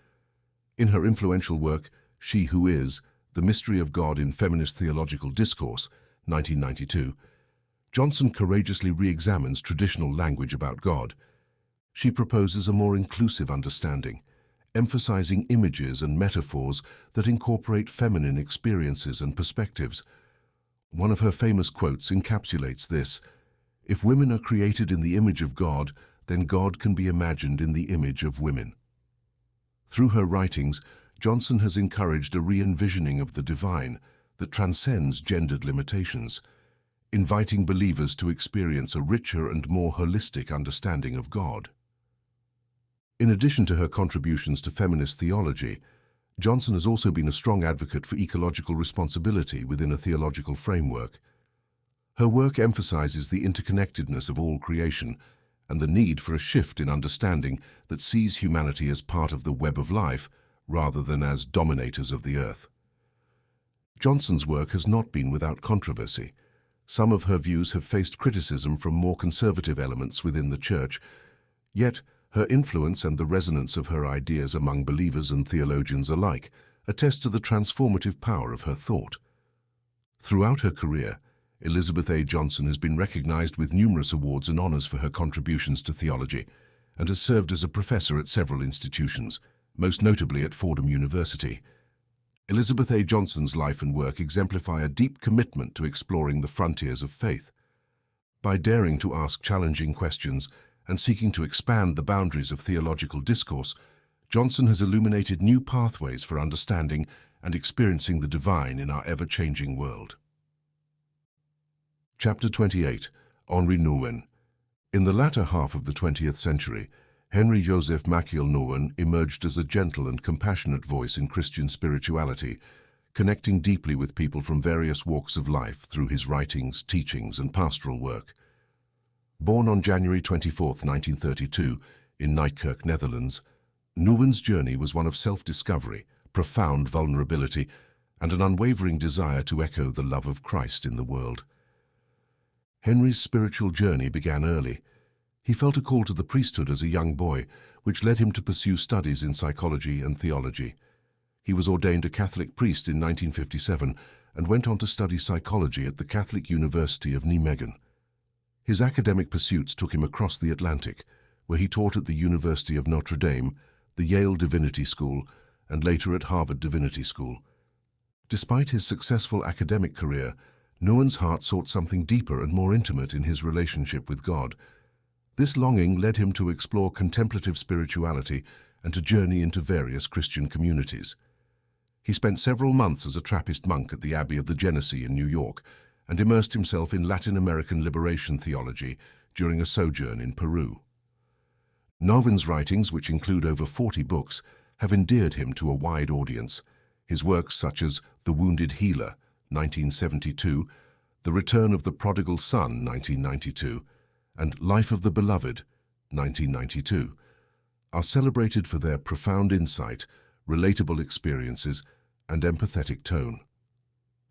A: In her influential work, She Who Is, The Mystery of God in Feminist Theological Discourse, 1992, Johnson courageously re-examines traditional language about God. She proposes a more inclusive understanding, emphasizing images and metaphors that incorporate feminine experiences and perspectives. One of her famous quotes encapsulates this: "If women are created in the image of God, then God can be imagined in the image of women." Through her writings, Johnson has encouraged a re-envisioning of the divine that transcends gendered limitations, inviting believers to experience a richer and more holistic understanding of God. In addition to her contributions to feminist theology, Johnson has also been a strong advocate for ecological responsibility within a theological framework. Her work emphasizes the interconnectedness of all creation and the need for a shift in understanding that sees humanity as part of the web of life rather than as dominators of the earth. Johnson's work has not been without controversy. Some of her views have faced criticism from more conservative elements within the Church, yet her influence and the resonance of her ideas among believers and theologians alike attest to the transformative power of her thought. Throughout her career, Elizabeth A. Johnson has been recognized with numerous awards and honors for her contributions to theology, and has served as a professor at several institutions, most notably at Fordham University. Elizabeth A. Johnson's life and work exemplify a deep commitment to exploring the frontiers of faith. By daring to ask challenging questions and seeking to expand the boundaries of theological discourse, Johnson has illuminated new pathways for understanding and experiencing the divine in our ever-changing world. Chapter 28. Henri Nouwen. In the latter half of the 20th century, Henri Joseph Machiel Nouwen emerged as a gentle and compassionate voice in Christian spirituality, connecting deeply with people from various walks of life through his writings, teachings, and pastoral work. Born on January 24, 1932, in Nijkerk, Netherlands, Nouwen's journey was one of self-discovery, profound vulnerability, and an unwavering desire to echo the love of Christ in the world. Henri's spiritual journey began early. He felt a call to the priesthood as a young boy, which led him to pursue studies in psychology and theology. He was ordained a Catholic priest in 1957 and went on to study psychology at the Catholic University of Nijmegen. His academic pursuits took him across the Atlantic, where he taught at the University of Notre Dame, the Yale Divinity School, and later at Harvard Divinity School. Despite his successful academic career, Nouwen's heart sought something deeper and more intimate in his relationship with God. This longing led him to explore contemplative spirituality and to journey into various Christian communities. He spent several months as a Trappist monk at the Abbey of the Genesee in New York and immersed himself in Latin American liberation theology during a sojourn in Peru. Nouwen's writings, which include over 40 books, have endeared him to a wide audience. His works such as The Wounded Healer, 1972, The Return of the Prodigal Son, 1992, and Life of the Beloved, 1992, are celebrated for their profound insight, relatable experiences, and empathetic tone.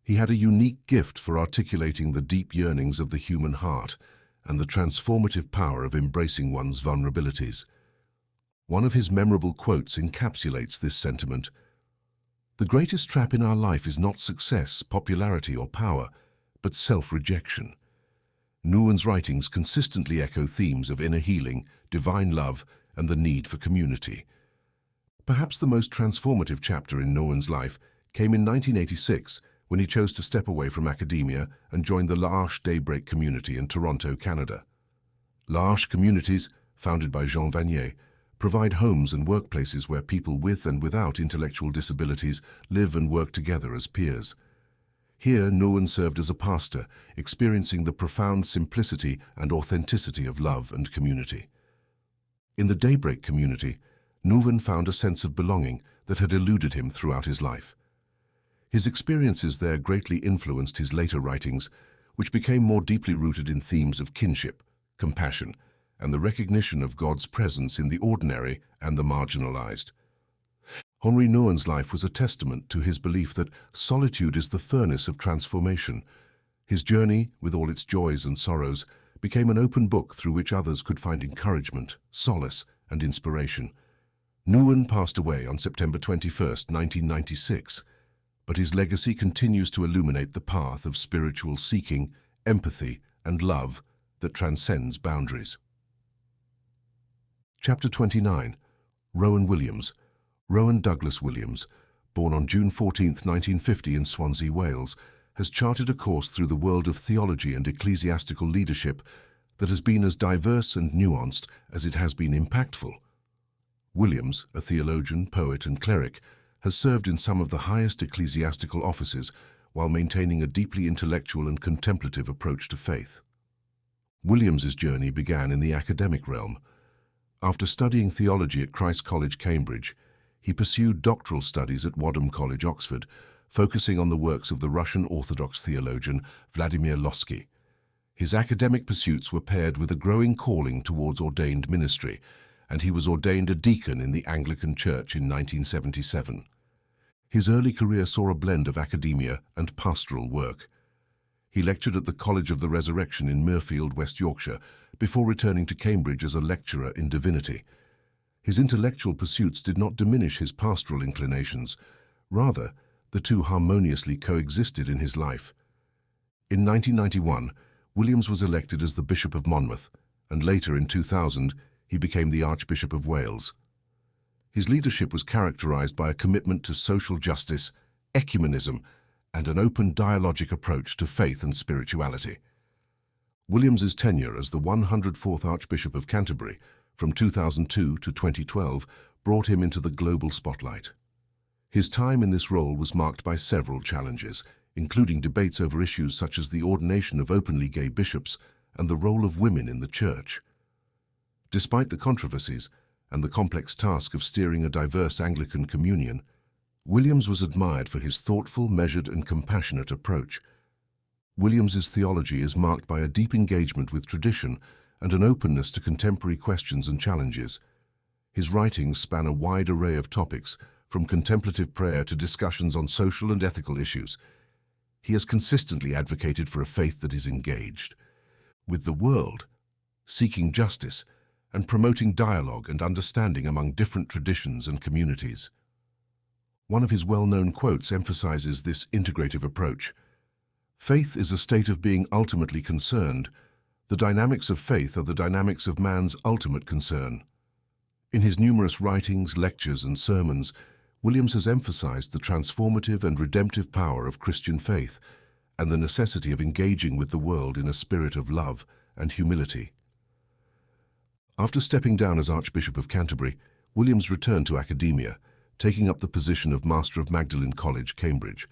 A: He had a unique gift for articulating the deep yearnings of the human heart and the transformative power of embracing one's vulnerabilities. One of his memorable quotes encapsulates this sentiment: "The greatest trap in our life is not success, popularity, or power, but self-rejection." Nouwen's writings consistently echo themes of inner healing, divine love, and the need for community. Perhaps the most transformative chapter in Nouwen's life came in 1986, when he chose to step away from academia and join the L'Arche Daybreak community in Toronto, Canada. L'Arche communities, founded by Jean Vanier, provide homes and workplaces where people with and without intellectual disabilities live and work together as peers. Here, Nouwen served as a pastor, experiencing the profound simplicity and authenticity of love and community. In the Daybreak community, Nouwen found a sense of belonging that had eluded him throughout his life. His experiences there greatly influenced his later writings, which became more deeply rooted in themes of kinship, compassion, and the recognition of God's presence in the ordinary and the marginalized. Henri Nouwen's life was a testament to his belief that solitude is the furnace of transformation. His journey, with all its joys and sorrows, became an open book through which others could find encouragement, solace, and inspiration. Nouwen passed away on September 21, 1996, but his legacy continues to illuminate the path of spiritual seeking, empathy, and love that transcends boundaries. Chapter 29. Rowan Williams. Rowan Douglas Williams, born on June 14, 1950 in Swansea, Wales, has charted a course through the world of theology and ecclesiastical leadership that has been as diverse and nuanced as it has been impactful. Williams, a theologian, poet, and cleric, has served in some of the highest ecclesiastical offices while maintaining a deeply intellectual and contemplative approach to faith. Williams's journey began in the academic realm. After studying theology at Christ's College, Cambridge, he pursued doctoral studies at Wadham College, Oxford, focusing on the works of the Russian Orthodox theologian Vladimir Lossky. His academic pursuits were paired with a growing calling towards ordained ministry, and he was ordained a deacon in the Anglican Church in 1977. His early career saw a blend of academia and pastoral work. He lectured at the College of the Resurrection in Mirfield, West Yorkshire, before returning to Cambridge as a lecturer in divinity. His intellectual pursuits did not diminish his pastoral inclinations. Rather, the two harmoniously coexisted in his life. In 1991, Williams was elected as the Bishop of Monmouth, and later in 2000, he became the Archbishop of Wales. His leadership was characterized by a commitment to social justice, ecumenism, and an open dialogic approach to faith and spirituality. Williams's tenure as the 104th Archbishop of Canterbury from 2002 to 2012 brought him into the global spotlight. His time in this role was marked by several challenges, including debates over issues such as the ordination of openly gay bishops and the role of women in the Church. Despite the controversies and the complex task of steering a diverse Anglican communion, Williams was admired for his thoughtful, measured, and compassionate approach. Williams's theology is marked by a deep engagement with tradition and an openness to contemporary questions and challenges. His writings span a wide array of topics, from contemplative prayer to discussions on social and ethical issues. He has consistently advocated for a faith that is engaged with the world, seeking justice, and promoting dialogue and understanding among different traditions and communities. One of his well-known quotes emphasizes this integrative approach. Faith is a state of being ultimately concerned. The dynamics of faith are the dynamics of man's ultimate concern. In his numerous writings, lectures, and sermons, Williams has emphasized the transformative and redemptive power of Christian faith and the necessity of engaging with the world in a spirit of love and humility. After stepping down as Archbishop of Canterbury, Williams returned to academia, taking up the position of Master of Magdalen College, Cambridge.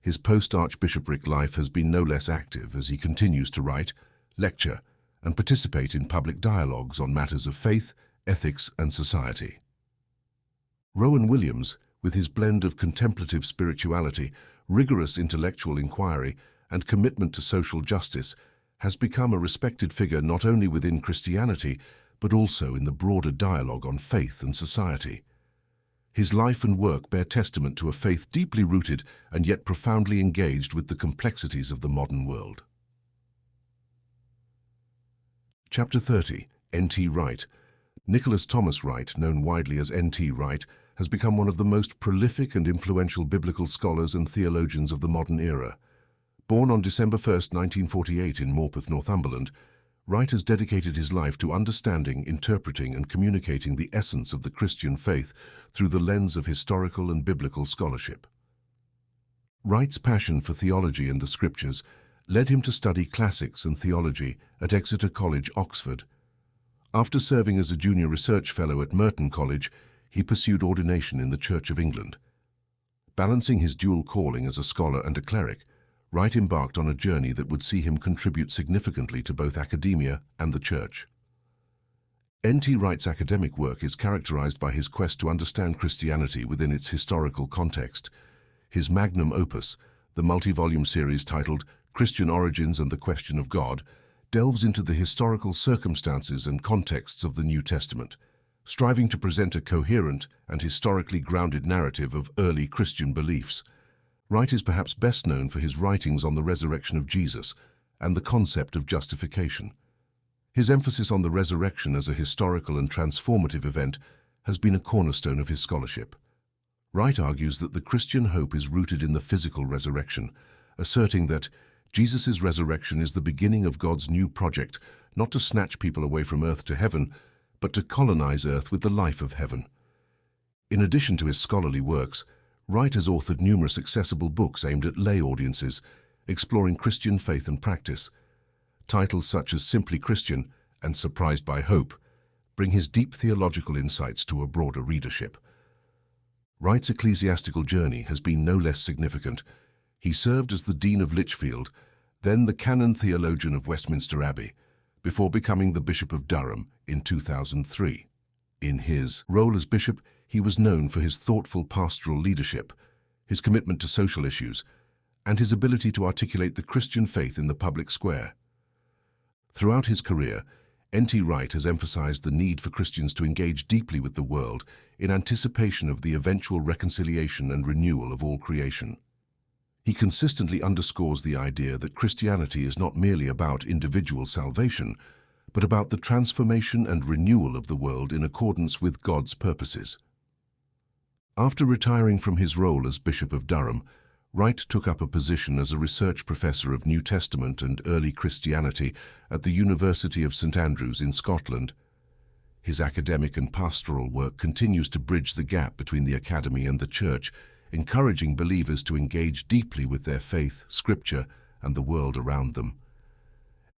A: His post-archbishopric life has been no less active as he continues to write, lecture, and participate in public dialogues on matters of faith, ethics, and society. Rowan Williams, with his blend of contemplative spirituality, rigorous intellectual inquiry, and commitment to social justice, has become a respected figure not only within Christianity, but also in the broader dialogue on faith and society. His life and work bear testament to a faith deeply rooted and yet profoundly engaged with the complexities of the modern world. Chapter 30. N.T. Wright. Nicholas Thomas Wright, known widely as N.T. Wright, has become one of the most prolific and influential biblical scholars and theologians of the modern era. Born on December 1, 1948 in Morpeth, Northumberland, Wright has dedicated his life to understanding, interpreting, and communicating the essence of the Christian faith through the lens of historical and biblical scholarship. Wright's passion for theology and the Scriptures led him to study classics and theology at Exeter College, Oxford. After serving as a junior research fellow at Merton College, he pursued ordination in the Church of England. Balancing his dual calling as a scholar and a cleric, Wright embarked on a journey that would see him contribute significantly to both academia and the Church. N.T. Wright's academic work is characterized by his quest to understand Christianity within its historical context. His magnum opus, the multi-volume series titled Christian Origins and the Question of God, delves into the historical circumstances and contexts of the New Testament, striving to present a coherent and historically grounded narrative of early Christian beliefs. Wright is perhaps best known for his writings on the resurrection of Jesus and the concept of justification. His emphasis on the resurrection as a historical and transformative event has been a cornerstone of his scholarship. Wright argues that the Christian hope is rooted in the physical resurrection, asserting that Jesus' resurrection is the beginning of God's new project, not to snatch people away from earth to heaven, but to colonize earth with the life of heaven. In addition to his scholarly works, Wright has authored numerous accessible books aimed at lay audiences, exploring Christian faith and practice. Titles such as Simply Christian and Surprised by Hope bring his deep theological insights to a broader readership. Wright's ecclesiastical journey has been no less significant. He served as the Dean of Lichfield, then the Canon Theologian of Westminster Abbey, before becoming the Bishop of Durham in 2003. In his role as bishop, he was known for his thoughtful pastoral leadership, his commitment to social issues, and his ability to articulate the Christian faith in the public square. Throughout his career, N.T. Wright has emphasized the need for Christians to engage deeply with the world in anticipation of the eventual reconciliation and renewal of all creation. He consistently underscores the idea that Christianity is not merely about individual salvation, but about the transformation and renewal of the world in accordance with God's purposes. After retiring from his role as Bishop of Durham, Wright took up a position as a research professor of New Testament and early Christianity at the University of St Andrews in Scotland. His academic and pastoral work continues to bridge the gap between the academy and the church, encouraging believers to engage deeply with their faith, scripture, and the world around them.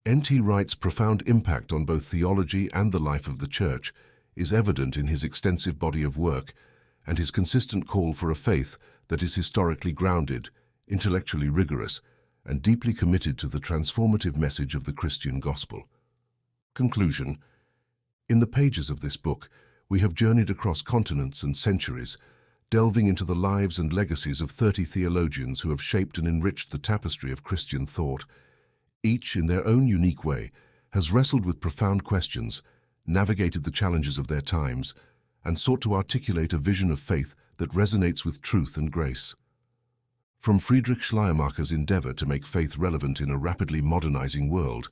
A: N.T. Wright's profound impact on both theology and the life of the church is evident in his extensive body of work and his consistent call for a faith that is historically grounded, intellectually rigorous, and deeply committed to the transformative message of the Christian gospel. Conclusion. In the pages of this book, we have journeyed across continents and centuries, delving into the lives and legacies of 30 theologians who have shaped and enriched the tapestry of Christian thought. Each, in their own unique way, has wrestled with profound questions, navigated the challenges of their times, and sought to articulate a vision of faith that resonates with truth and grace. From Friedrich Schleiermacher's endeavor to make faith relevant in a rapidly modernizing world,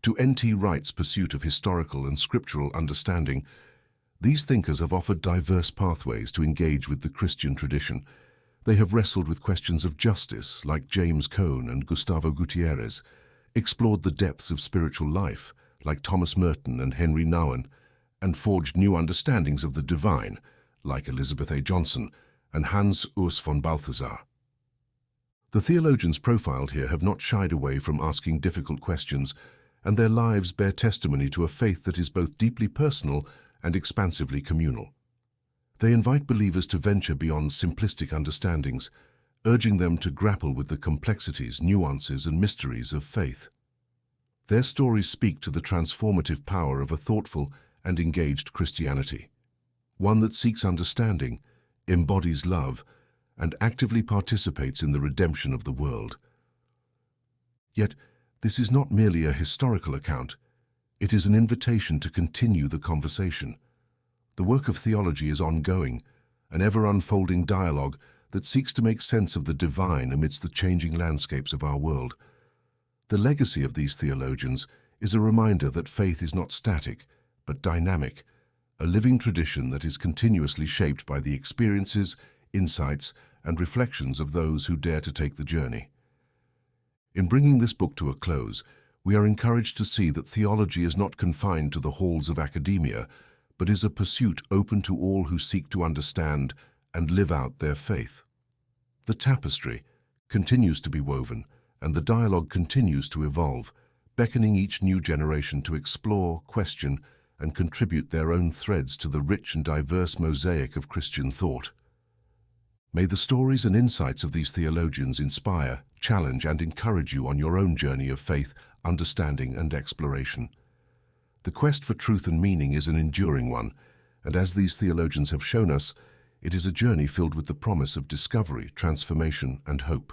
A: to N.T. Wright's pursuit of historical and scriptural understanding, these thinkers have offered diverse pathways to engage with the Christian tradition. They have wrestled with questions of justice, like James Cone and Gustavo Gutiérrez, explored the depths of spiritual life, like Thomas Merton and Henri Nouwen, and forged new understandings of the divine, like Elizabeth A. Johnson and Urs von Balthasar. The theologians profiled here have not shied away from asking difficult questions, and their lives bear testimony to a faith that is both deeply personal and expansively communal. They invite believers to venture beyond simplistic understandings, urging them to grapple with the complexities, nuances, and mysteries of faith. Their stories speak to the transformative power of a thoughtful and engaged Christianity, one that seeks understanding, embodies love, and actively participates in the redemption of the world. Yet, this is not merely a historical account. It is an invitation to continue the conversation. The work of theology is ongoing, an ever-unfolding dialogue that seeks to make sense of the divine amidst the changing landscapes of our world. The legacy of these theologians is a reminder that faith is not static, but dynamic, a living tradition that is continuously shaped by the experiences, insights, and reflections of those who dare to take the journey. In bringing this book to a close, we are encouraged to see that theology is not confined to the halls of academia, but is a pursuit open to all who seek to understand and live out their faith. The tapestry continues to be woven, and the dialogue continues to evolve, beckoning each new generation to explore, question, and contribute their own threads to the rich and diverse mosaic of Christian thought. May the stories and insights of these theologians inspire, challenge, and encourage you on your own journey of faith, understanding, and exploration. The quest for truth and meaning is an enduring one, and as these theologians have shown us, it is a journey filled with the promise of discovery, transformation, and hope.